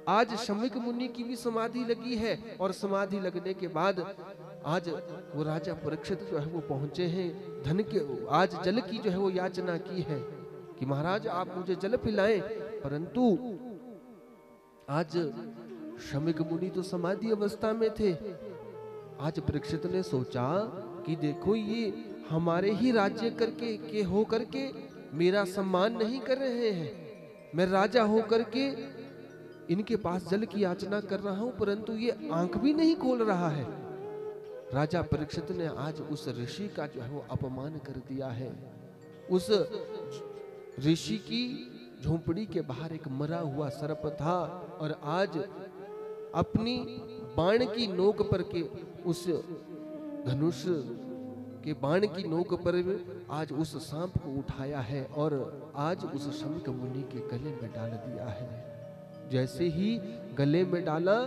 आज शमीक मुनि की भी समाधि लगी है और समाधि लगने के बाद आज वो राजा परीक्षित जो है वो पहुंचे हैं धन के, आज जल की जो है वो याचना की है कि महाराज आप मुझे जल पिलाएं, परंतु आज शमीक मुनि तो समाधि अवस्था में थे। आज परीक्षित ने सोचा कि देखो ये हमारे ही राज्य के हो करके मेरा सम्मान नहीं कर रहे हैं, मैं राजा हो करके इनके पास जल की याचना कर रहा हूं, परंतु ये आंख भी नहीं खोल रहा है। राजा परीक्षित ने आज उस ऋषि का जो है वो अपमान कर दिया है। उस ऋषि की झोंपड़ी के बाहर एक मरा हुआ सर्प था और आज अपनी बाण की नोक पर के उस धनुष के बाण की नोक पर आज उस सांप को उठाया है और आज उस शमिक मुनि के गले में डाल दिया है। जैसे ही गले में डाला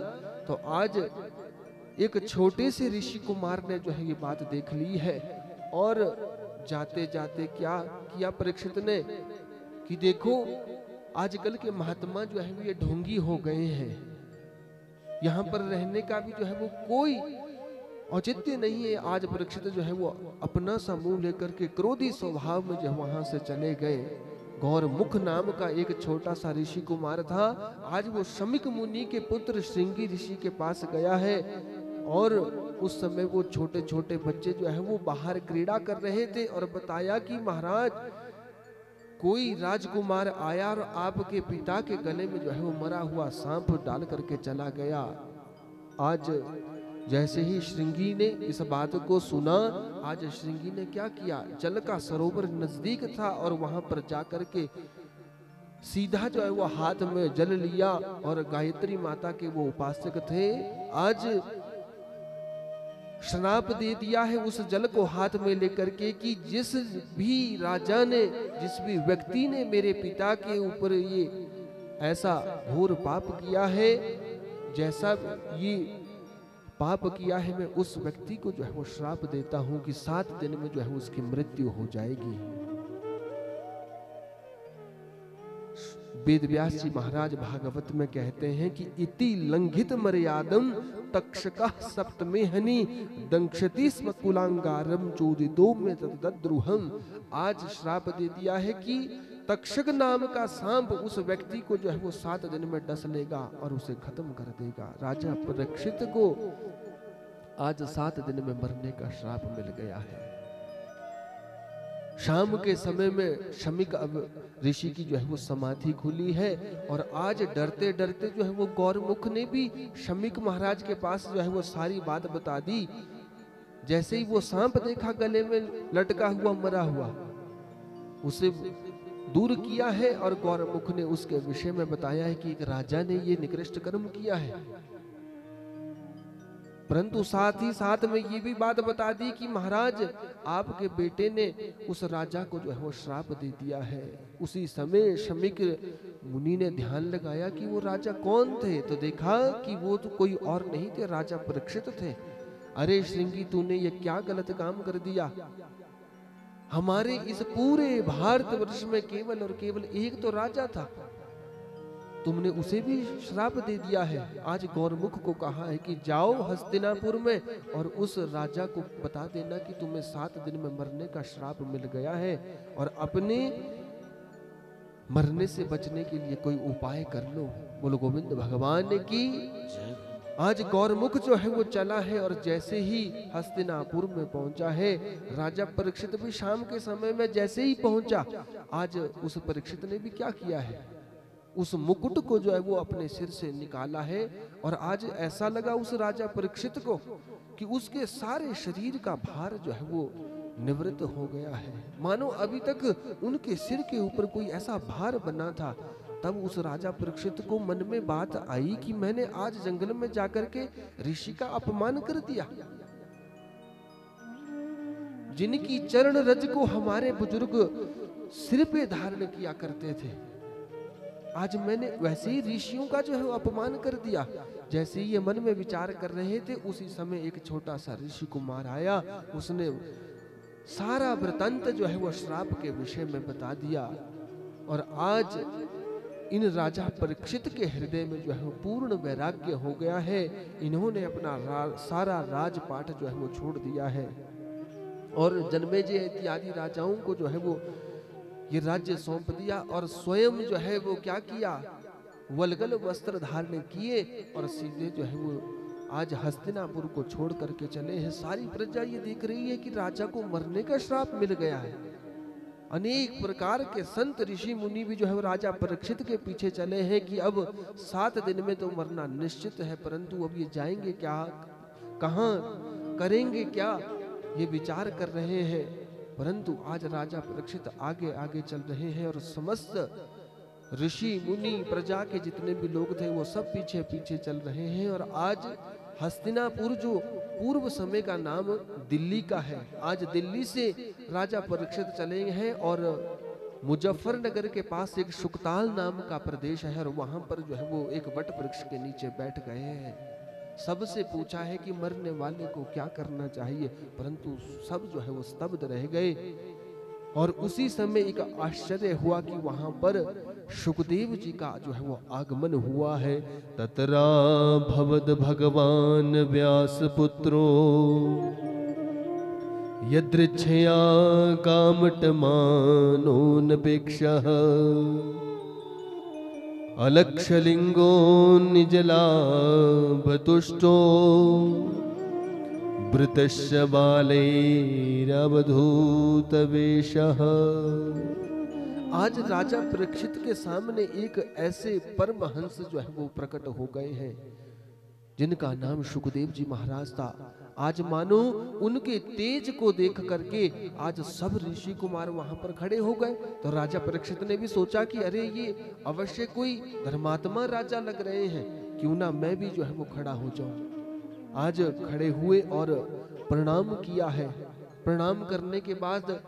तो आज एक छोटे से ऋषि कुमार ने जो है ये बात देख ली है और जाते जाते क्या किया परीक्षित ने कि देखो आजकल के महात्मा जो है ये ढोंगी हो गए हैं, यहाँ पर रहने का भी जो है वो कोई औचित्य नहीं है। आज परीक्षित जो है वो अपना सा मुंह लेकर के क्रोधी स्वभाव में जो वहां से चले गए। गौरमुख नाम का एक छोटा सा ऋषि कुमार था, आज वो शमिक मुनि के पुत्र श्रृंगी ऋषि के पास गया है और उस समय वो छोटे छोटे बच्चे जो है वो बाहर क्रीड़ा कर रहे थे और बताया कि महाराज कोई राजकुमार आया और आपके पिता के गले में जो है वो मरा हुआ सांप डाल करके चला गया। आज जैसे ही श्रृंगी ने इस बात को सुना, आज श्रृंगी ने क्या किया, जल का सरोवर नजदीक था और वहां पर जाकर के सीधा जो है वो हाथ में जल लिया और गायत्री माता के वो उपासक थे, आज श्राप दे दिया है उस जल को हाथ में लेकर के कि जिस भी राजा ने, जिस भी व्यक्ति ने मेरे पिता के ऊपर ये ऐसा घोर पाप किया है, जैसा ये पाप किया है, मैं उस व्यक्ति को जो है वो श्राप देता हूं कि 7 दिन में जो है उसकी मृत्यु हो जाएगी। वेद व्यास जी महाराज भागवत में कहते हैं कि इति लंघित मर्यादम तक्षका सप्तमेहनि दंक्षति स्म कुलांगारम चोदितो में तद्रुहम। आज श्राप दे दिया है कि तक्षक नाम का सांप उस व्यक्ति को जो है वो 7 दिन में डस लेगा और उसे खत्म कर देगा। राजा परीक्षित को आज 7 दिन में मरने का श्राप मिल गया है। शाम के समय में शमिक अब ऋषि की जो है वो समाधि खुली है और आज डरते डरते जो है वो गौरमुख ने भी शमिक महाराज के पास जो है वो सारी बात बता दी। जैसे ही वो सांप देखा गले में लटका हुआ मरा हुआ, उसे दूर किया है और गौरमुख ने उसके विषय में बताया है कि एक राजा ने ये निकृष्ट कर्म किया है, परंतु साथ ही साथ में ये भी बात बता दी कि महाराज आपके बेटे ने उस राजा को जो है वो श्राप दे दिया है। उसी समय शमिक मुनि ने ध्यान लगाया कि वो राजा कौन थे, तो देखा कि वो तो कोई और नहीं थे, राजा परीक्षित थे। अरे श्रृंगी, तूने ये क्या गलत काम कर दिया? हमारे इस पूरे भारतवर्ष में केवल और केवल एक तो राजा था, तुमने उसे भी श्राप दे दिया है। आज गौरमुख को कहा है कि जाओ हस्तिनापुर में और उस राजा को बता देना कि तुम्हें 7 दिन में मरने का श्राप मिल गया है और अपने मरने से बचने के लिए कोई उपाय कर लो। बोलो गोविंद भगवान की। आज गौरमुख जो है वो चला है और जैसे ही हस्तिनापुर में पहुंचा है, राजा परीक्षित भी शाम के समय में जैसे ही पहुंचा, आज उस परीक्षित ने भी क्या किया है, उस मुकुट को जो है वो अपने सिर से निकाला है और आज ऐसा लगा उस राजा परीक्षित को कि उसके सारे शरीर का भार जो है वो निवृत्त हो गया है। मानो अभी तक उनके सिर के ऊपर कोई ऐसा भार बना था। तब उस राजा परीक्षित को मन में बात आई कि मैंने आज जंगल में जाकर के ऋषि का अपमान कर दिया, जिनकी चरण रज को हमारे बुजुर्ग सिर पे धारण किया करते थे। आज मैंने वैसे ही ऋषियों का जो है अपमान कर दिया। जैसे ही ये मन में विचार कर रहे थे, उसी समय एक छोटा सा ऋषि कुमार आया, उसने सारा वृतांत जो है वो श्राप के विषय में बता दिया और आज इन राजा परीक्षित के हृदय में जो है वो पूर्ण वैराग्य हो गया है। इन्होंने अपना सारा राजपाट जो है वो छोड़ दिया है और जन्मेजय इत्यादि राजाओं को जो है वो ये राज्य सौंप दिया और स्वयं जो है वो क्या किया, वल्गल वस्त्र धारण किए और सीधे जो है वो आज हस्तिनापुर को छोड़ करके चले हैं। सारी प्रजा ये देख रही है कि राजा को मरने का श्राप मिल गया है। अनेक प्रकार के संत ऋषि मुनि भी जो है राजा परीक्षित के पीछे चले हैं कि अब 7 दिन में तो मरना निश्चित है, परंतु अब ये जाएंगे क्या, कहां करेंगे क्या, ये विचार कर रहे हैं। परंतु आज राजा परीक्षित आगे आगे चल रहे हैं और समस्त ऋषि मुनि प्रजा के जितने भी लोग थे वो सब पीछे पीछे चल रहे हैं। और आज हस्तिनापुर जो पूर्व समय का नाम दिल्ली का है, आज दिल्ली से राजा परीक्षित चले हैं और मुजफ्फरनगर के पास एक शुकताल नाम का प्रदेश है और वहां पर जो है वो एक वट वृक्ष के नीचे बैठ गए हैं। सबसे पूछा है कि मरने वाले को क्या करना चाहिए, परंतु सब जो है वो स्तब्ध रह गए। और उसी समय एक आश्चर्य हुआ कि वहां पर सुखदेव जी का जो है वो आगमन हुआ है। ततरा भवद भगवान व्यास पुत्रो यदृच्छया कामटमानोऽनपेक्षः अलक्षलिंगो निजलाभतुष्टो वृतस्य बालैरवधूतवेशः। आज राजा परीक्षित के सामने एक ऐसे परमहंस जो है वो प्रकट हो गए हैं जिनका नाम सुखदेव जी महाराज था। आज मानो उनके तेज को देख करके आज सब ऋषि कुमार वहां पर खड़े हो गए। तो राजा परीक्षित ने भी सोचा कि अरे ये अवश्य कोई धर्मात्मा राजा लग रहे हैं, क्यों ना मैं भी जो है वो खड़ा हो जाऊं। आज खड़े हुए और प्रणाम किया है। प्रणाम करने के बाद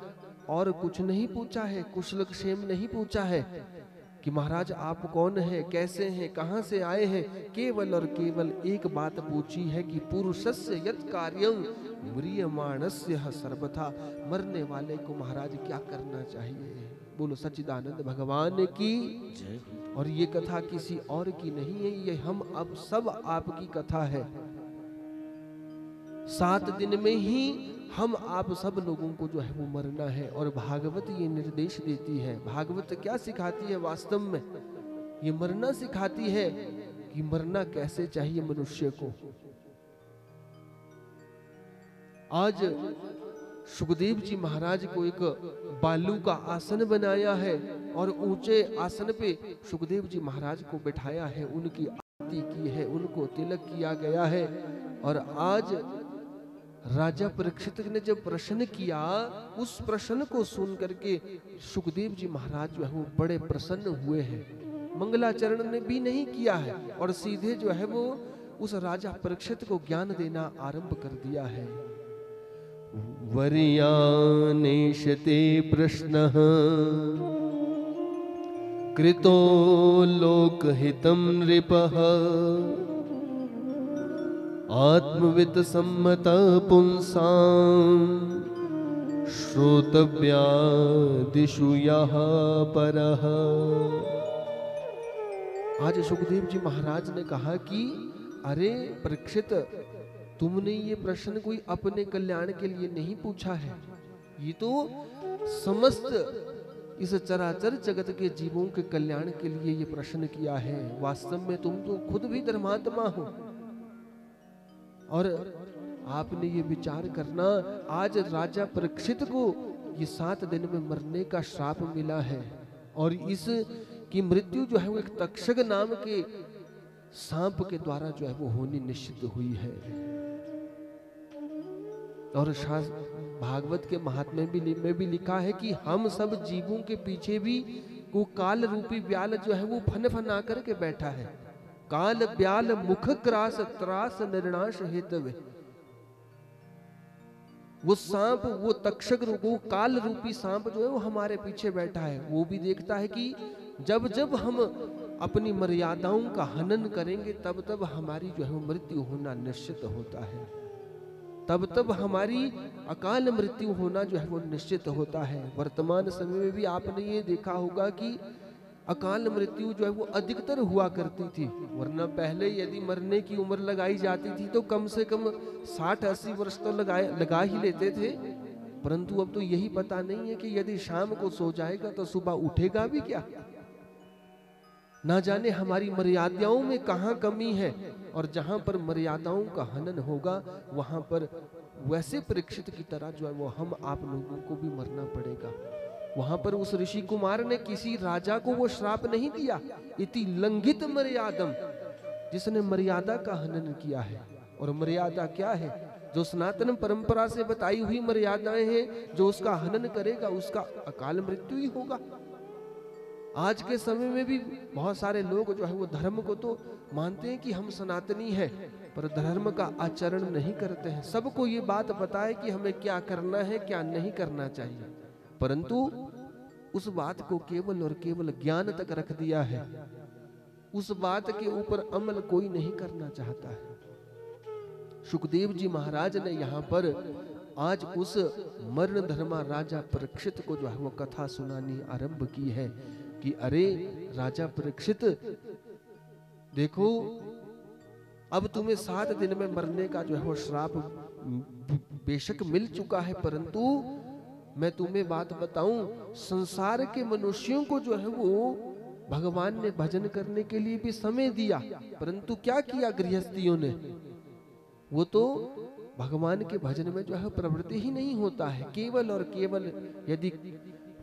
और कुछ नहीं पूछा है, कुशल क्षेम नहीं पूछा है कि महाराज आप कौन हैं, कैसे हैं, कहां से आए हैं। केवल और केवल एक बात पूछी है कि पुरुषस्य यत् कार्यं म्रियमाणस्य सर्वथा, मरने वाले को महाराज क्या करना चाहिए। बोलो सच्चिदानंद भगवान की जय। और ये कथा किसी और की नहीं है, ये हम अब सब आपकी कथा है। 7 दिन में ही हम आप सब लोगों को जो है वो मरना है। और भागवत ये निर्देश देती है, भागवत क्या सिखाती है वास्तव में, ये मरना सिखाती है कि मरना कैसे चाहिए मनुष्य को। आज सुखदेव जी महाराज को एक बालू का आसन बनाया है और ऊंचे आसन पे सुखदेव जी महाराज को बिठाया है, उनकी आरती की है, उनको तिलक किया गया है। और आज राजा परीक्षित ने जब प्रश्न किया, उस प्रश्न को सुन करके सुखदेव जी महाराज जो है वो बड़े प्रसन्न हुए हैं। मंगलाचरण ने भी नहीं किया है और सीधे जो है वो उस राजा परीक्षित को ज्ञान देना आरंभ कर दिया है। वर्यानेशते प्रश्नः कृतो लोकहितं नृपः आत्मवित सम्मत पुंसां श्रोतव्यादिषु यः परः। आज सुखदेव जी महाराज ने कहा कि अरे परीक्षित, तुमने ये प्रश्न कोई अपने कल्याण के लिए नहीं पूछा है, ये तो समस्त इस चराचर जगत के जीवों के कल्याण के लिए ये प्रश्न किया है। वास्तव में तुम तो खुद भी धर्मात्मा हो और आपने ये विचार करना, आज राजा परीक्षित को ये 7 दिन में मरने का श्राप मिला है और इस की मृत्यु जो है वो एक तक्षक नाम के सांप के द्वारा जो है वो होनी निश्चित हुई है। और भागवत के महात्म्य में भी लिखा है कि हम सब जीवों के पीछे भी वो काल रूपी व्याल जो है वो फन फना करके बैठा है। काल ब्याल मुख क्रास त्रास निर्णाश हेतवे। वो सांप, वो तक्षक, वो काल रूपी सांप जो है वो हमारे पीछे बैठा है। वो भी देखता है कि जब जब हम अपनी मर्यादाओं का हनन करेंगे तब तब हमारी जो है वो मृत्यु होना निश्चित होता है, तब तब हमारी अकाल मृत्यु होना जो है वो निश्चित होता है। वर्तमान समय में भी आपने ये देखा होगा कि अकाल मृत्यु जो है वो अधिकतर हुआ करती थी, वरना पहले यदि मरने की उम्र लगाई जाती थी तो कम से कम 60-80 वर्ष तो लगा ही लेते थे। परंतु अब तो यही पता नहीं है कि यदि शाम को सो जाएगा तो सुबह उठेगा भी क्या। ना जाने हमारी मर्यादाओं में कहाँ कमी है, और जहां पर मर्यादाओं का हनन होगा वहां पर वैसे परीक्षित की तरह जो है वो हम आप लोगों को भी मरना पड़ेगा। वहां पर उस ऋषि कुमार ने किसी राजा को वो श्राप नहीं दिया, इति लंघित मर्यादम, जिसने मर्यादा का हनन किया है। और मर्यादा क्या है? जो सनातन परंपरा से बताई हुई मर्यादाएं हैं, जो उसका हनन करेगा उसका अकाल मृत्यु ही होगा। आज के समय में भी बहुत सारे लोग जो है वो धर्म को तो मानते हैं कि हम सनातनी हैं, पर धर्म का आचरण नहीं करते हैं। सबको ये बात पता है कि हमें क्या करना है, क्या नहीं करना चाहिए, परंतु उस बात को केवल और केवल ज्ञान तक रख दिया है। उस बात के ऊपर अमल कोई नहीं करना चाहता है। सुखदेव जी महाराज ने यहाँ पर आज उस मरण धर्मा राजा परीक्षित को जो है वो कथा सुनानी आरंभ की है कि अरे राजा परीक्षित, देखो अब तुम्हें 7 दिन में मरने का जो है वो श्राप बेशक मिल चुका है, परंतु मैं तुम्हें बात बताऊं, संसार के मनुष्यों को जो है वो भगवान ने भजन करने के लिए भी समय दिया, परंतु क्या किया गृहस्थियों ने, वो तो भगवान के भजन में जो है प्रवृत्ति ही नहीं होता है। केवल और केवल यदि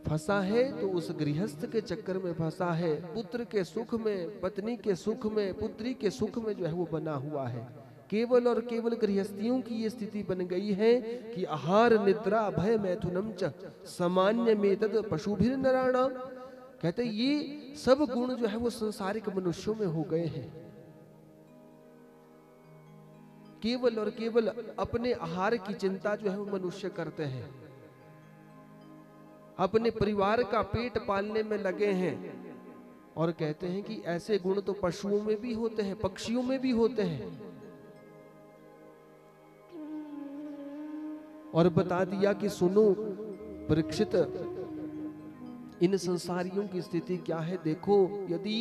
फंसा है तो उस गृहस्थ के चक्कर में फंसा है, पुत्र के सुख में, पत्नी के सुख में, पुत्री के सुख में जो है वो बना हुआ है। केवल और केवल गृहस्थियों की ये स्थिति बन गई है कि आहार निद्रा भय मैथुनम च सामान्य में तद पशुभिर नराणाम। कहते ये सब गुण जो है वो संसारिक मनुष्यों में हो गए हैं। केवल और केवल अपने आहार की चिंता जो है वो मनुष्य करते हैं, अपने परिवार का पेट पालने में लगे हैं, और कहते हैं कि ऐसे गुण तो पशुओं में भी होते हैं, पक्षियों में भी होते हैं। और बता दिया कि सुनो परीक्षित, इन संसारियों की स्थिति क्या है, देखो यदि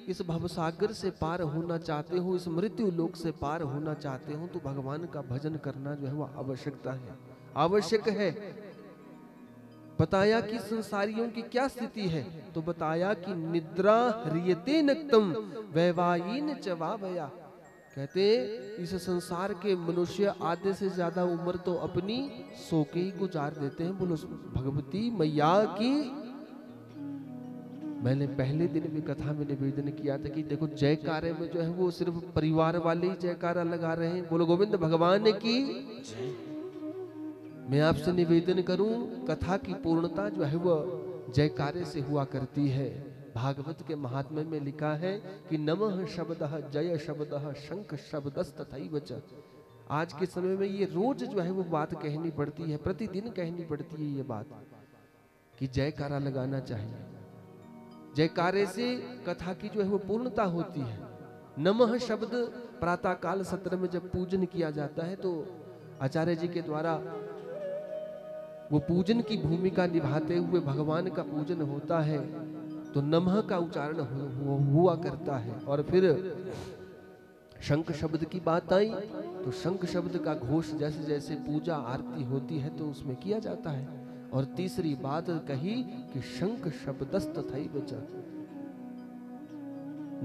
इस भवसागर से पार होना चाहते हो, इस मृत्यु लोक से पार होना चाहते हो, तो भगवान का भजन करना जो है वह आवश्यकता है, आवश्यक है। बताया कि संसारियों की क्या स्थिति है, तो बताया कि निद्रा ह्रियते नक्तम वैवायीन चवावया। कहते इस संसार के मनुष्य आधे से ज्यादा उम्र तो अपनी सो के ही गुजार देते हैं। बोलो भगवती मैया की। मैंने पहले दिन भी कथा में निवेदन किया था कि देखो जयकारे में जो है वो सिर्फ परिवार वाले ही जयकारा लगा रहे हैं। बोलो गोविंद भगवान की। मैं आपसे निवेदन करूं, कथा की पूर्णता जो है वो जयकारे से हुआ करती है। भागवत के महात्म्य में लिखा है कि नमः शब्दः जय शब्दः शंख शब्दस्तथैव च। आज के समय में ये रोज जो है वो बात कहनी पड़ती है, प्रतिदिन कहनी पड़ती है ये बात कि जयकारा लगाना चाहिए। जयकारे से कथा की जो है वो पूर्णता होती है। नमः शब्द प्रातः काल सत्र में जब पूजन किया जाता है तो आचार्य जी के द्वारा वो पूजन की भूमिका निभाते हुए भगवान का पूजन होता है, तो नमः का उच्चारण हुआ करता है। और फिर शंख शब्द की बात आई तो शंख शब्द का घोष जैसे जैसे पूजा आरती होती है तो उसमें किया जाता है। और तीसरी बात कही कि शंख शब्दस्तथैव च,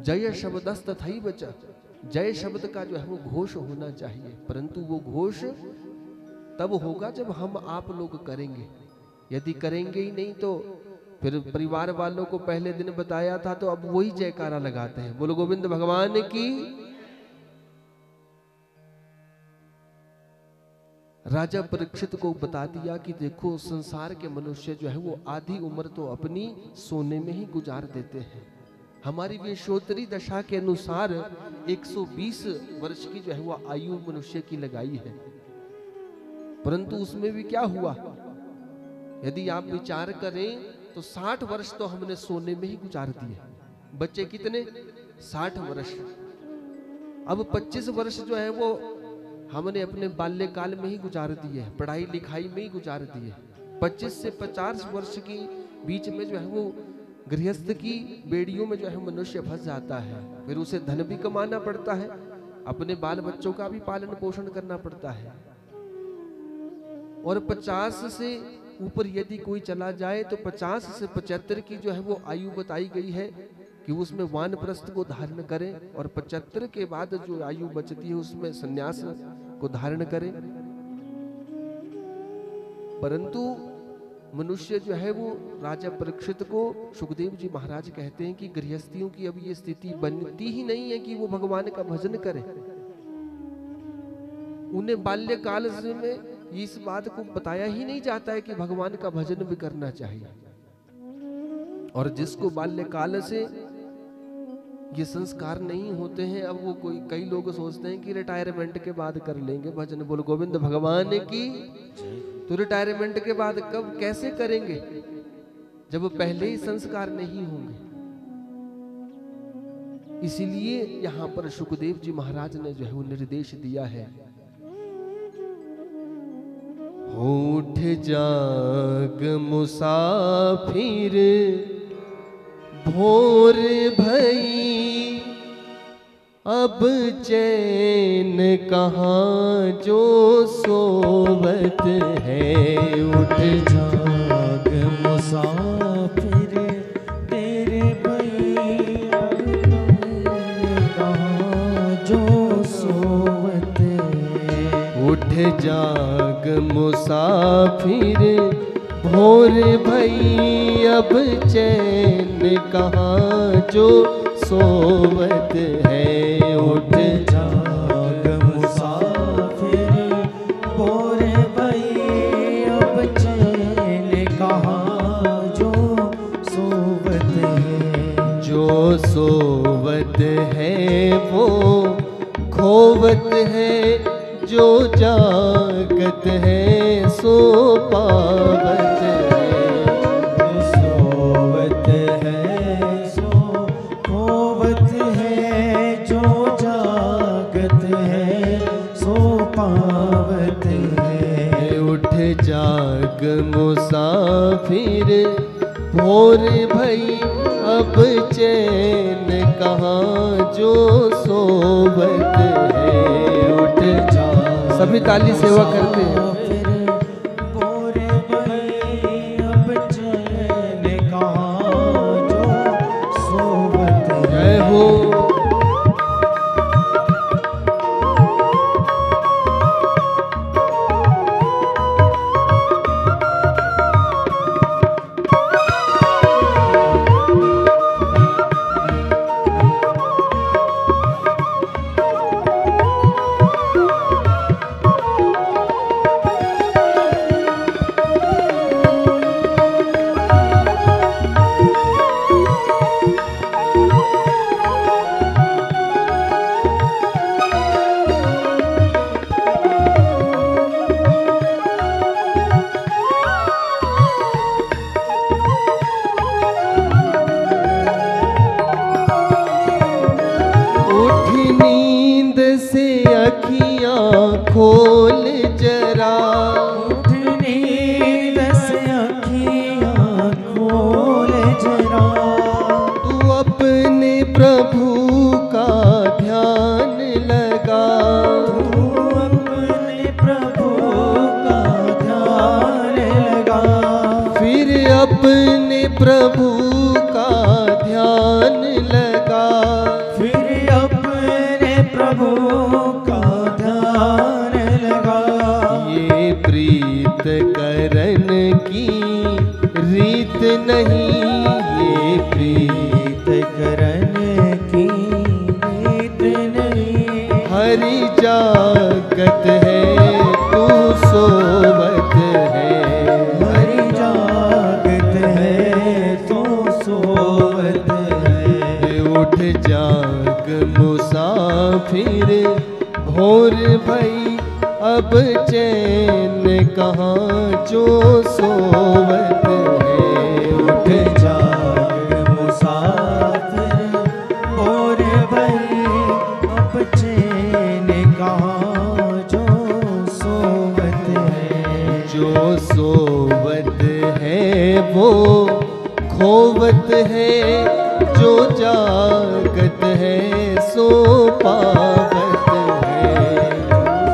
जय शब्दस्तथैव च। जय शब्द का जो है वो घोष होना चाहिए, परंतु वो घोष तब होगा जब हम आप लोग करेंगे। यदि करेंगे ही नहीं तो फिर परिवार वालों को पहले दिन बताया था तो अब वही जयकारा लगाते हैं। बोलो गोविंद भगवान की। राजा परीक्षित को बता दिया कि देखो संसार के मनुष्य जो है वो आधी उम्र तो अपनी सोने में ही गुजार देते हैं। हमारी विश्वोत्तरी दशा के अनुसार 120 वर्ष की जो है वो आयु मनुष्य की लगाई है, परंतु उसमें भी क्या हुआ, यदि आप विचार करें तो 60 वर्ष तो हमने सोने में ही गुजार दिए। बच्चे कितने? 60 वर्ष। अब 25 वर्ष जो है वो हमने अपने बाल्यकाल में ही गुजार दिए, पढ़ाई लिखाई में ही गुजार दिए। 25 से 50 वर्ष की बीच में जो है वो गृहस्थ की बेड़ियों में जो है मनुष्य फंस जाता है। फिर उसे धन भी कमाना पड़ता है, अपने बाल बच्चों का भी पालन पोषण करना पड़ता है। और 50 से ऊपर यदि कोई चला जाए तो 50 से 75 की जो है वो आयु बताई गई है कि उसमें वानप्रस्थ को धारण करें, और 75 के बाद जो आयु बचती है उसमें संन्यास को धारण करें। परंतु मनुष्य जो है वो राजा परीक्षित को सुखदेव जी महाराज कहते हैं कि गृहस्थियों की अब ये स्थिति बनती ही नहीं है कि वो भगवान का भजन करें। उन्हें बाल्यकाल में इस बात को बताया ही नहीं जाता है कि भगवान का भजन भी करना चाहिए। और जिसको बाल्यकाल से ये संस्कार नहीं होते हैं, अब वो कई लोग सोचते हैं कि रिटायरमेंट के बाद कर लेंगे भजन। बोल गोविंद भगवान की। तो रिटायरमेंट के बाद कब कैसे करेंगे जब पहले ही संस्कार नहीं होंगे। इसीलिए यहां पर सुखदेव जी महाराज ने जो है वो निर्देश दिया है, उठ जाग मुसाफिर भोर भई, अब चैन कहाँ जो सोवत है। उठ जाग मुसाफिर तेरे भई, कहाँ जो सोवत है। उठ जाग मुसाफिर भोर भई, अब चैन कहाँ जो सोवत है। उठ जाग मुसाफिर भोर भई, अब चैन कहाँ जो सोवत है। जो सोवत है वो खोवत है, जो जागत है सो पावत है। सोवत है सो खोवत है, जो जागत है सो पावत है। उठ जाग मुसाफिर भोर भई, अब चैन कहाँ जो सोवत है। उठ जाग, सभी ताली सेवा करते हैं। भोर भई, अब चैन कहाँ जो सोवत है। जय हो। खोल जरा, उठ नींद से अखियाँ खोल जरा। तू अपने प्रभु का ध्यान लगा। तू अपने प्रभु का ध्यान लगा। फिर अपने प्रभु का ध्यान लगा। फिर अपने प्रभु का ध्यान लगा। ये प्रीत करन की रीत नहीं, ये प्रीत करन की रीत नहीं। हरि जागत है तू सोवत है। हरि जागत है तो सोवत है। उठ जाग मुसाफिर भोर भई, अब चैन कहाँ जो सोवत है। उठ जाग मुसाफिर भोर भई, अब चैन कहाँ जो सोवत है। जो सोवत है वो खोवत है, जो जागत है सो पावत है।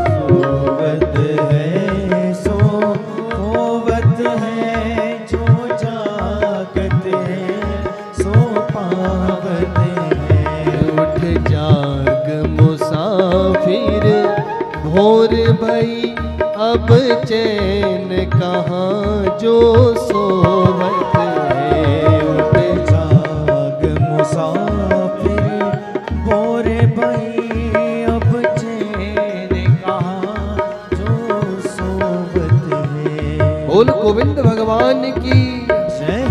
सोवत है सो खोवत है, जो जागत है सो पावत है। उठ जाग मुसाफिर भोर भई, अब चैन कहाँ जो सोवत है। उठ जाग मुसाफिर भोर भई, अब चैन कहाँ जो सोवत है। बोल गोविंद भगवान की। जय।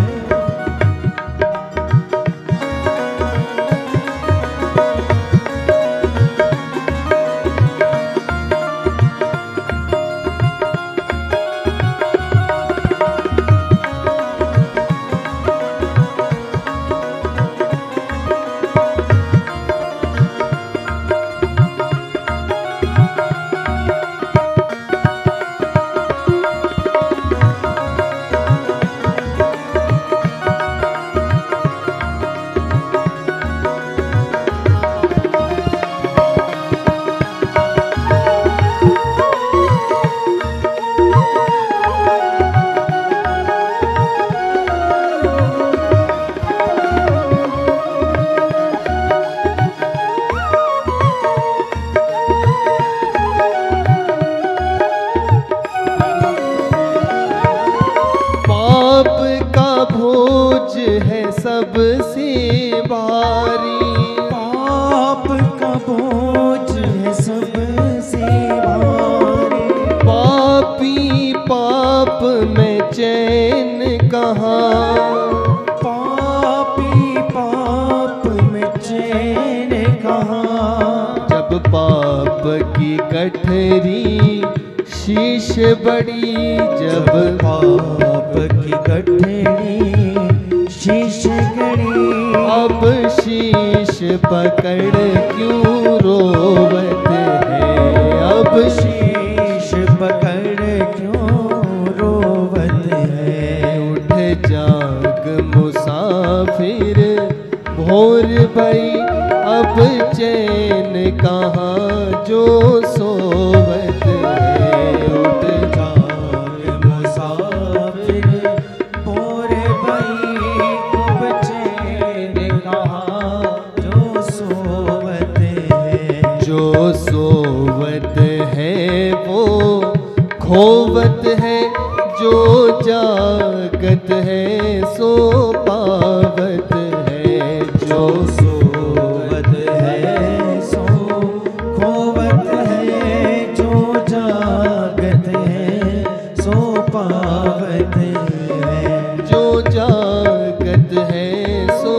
की गठरी शीश बड़ी, जब पाप की गठरी शीश गड़ी, अब शीश पकड़ क्यों रोवत है, अब शीश पकड़ क्यों रोवत है। उठ जाग मुसाफिर भोर भई, अब चैन कहाँ जो सोवत है। उठ जाग मुसाफिर भोर भई, अब चैन कहाँ जो सोवत है। जो सोवत है वो खोवत है, जो जागत है सो पावत है। जो सोवत है सो खोवत है, जो जागत है सो पावत है। जो जागत है सो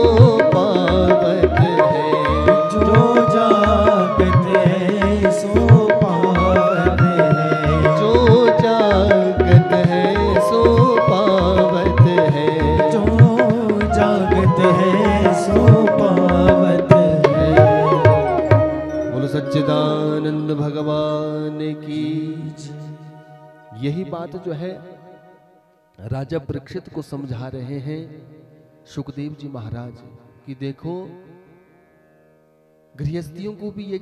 पावत है। जो जागत है सो पावत है। जो जागत है सो पावत है। जो जागत है सो पावत है। बोलो सच्चिदानंद भगवान की। यही बात जो है राजा परीक्षित को समझा रहे हैं सुखदेव जी महाराज कि देखो गृहस्थियों को भी ये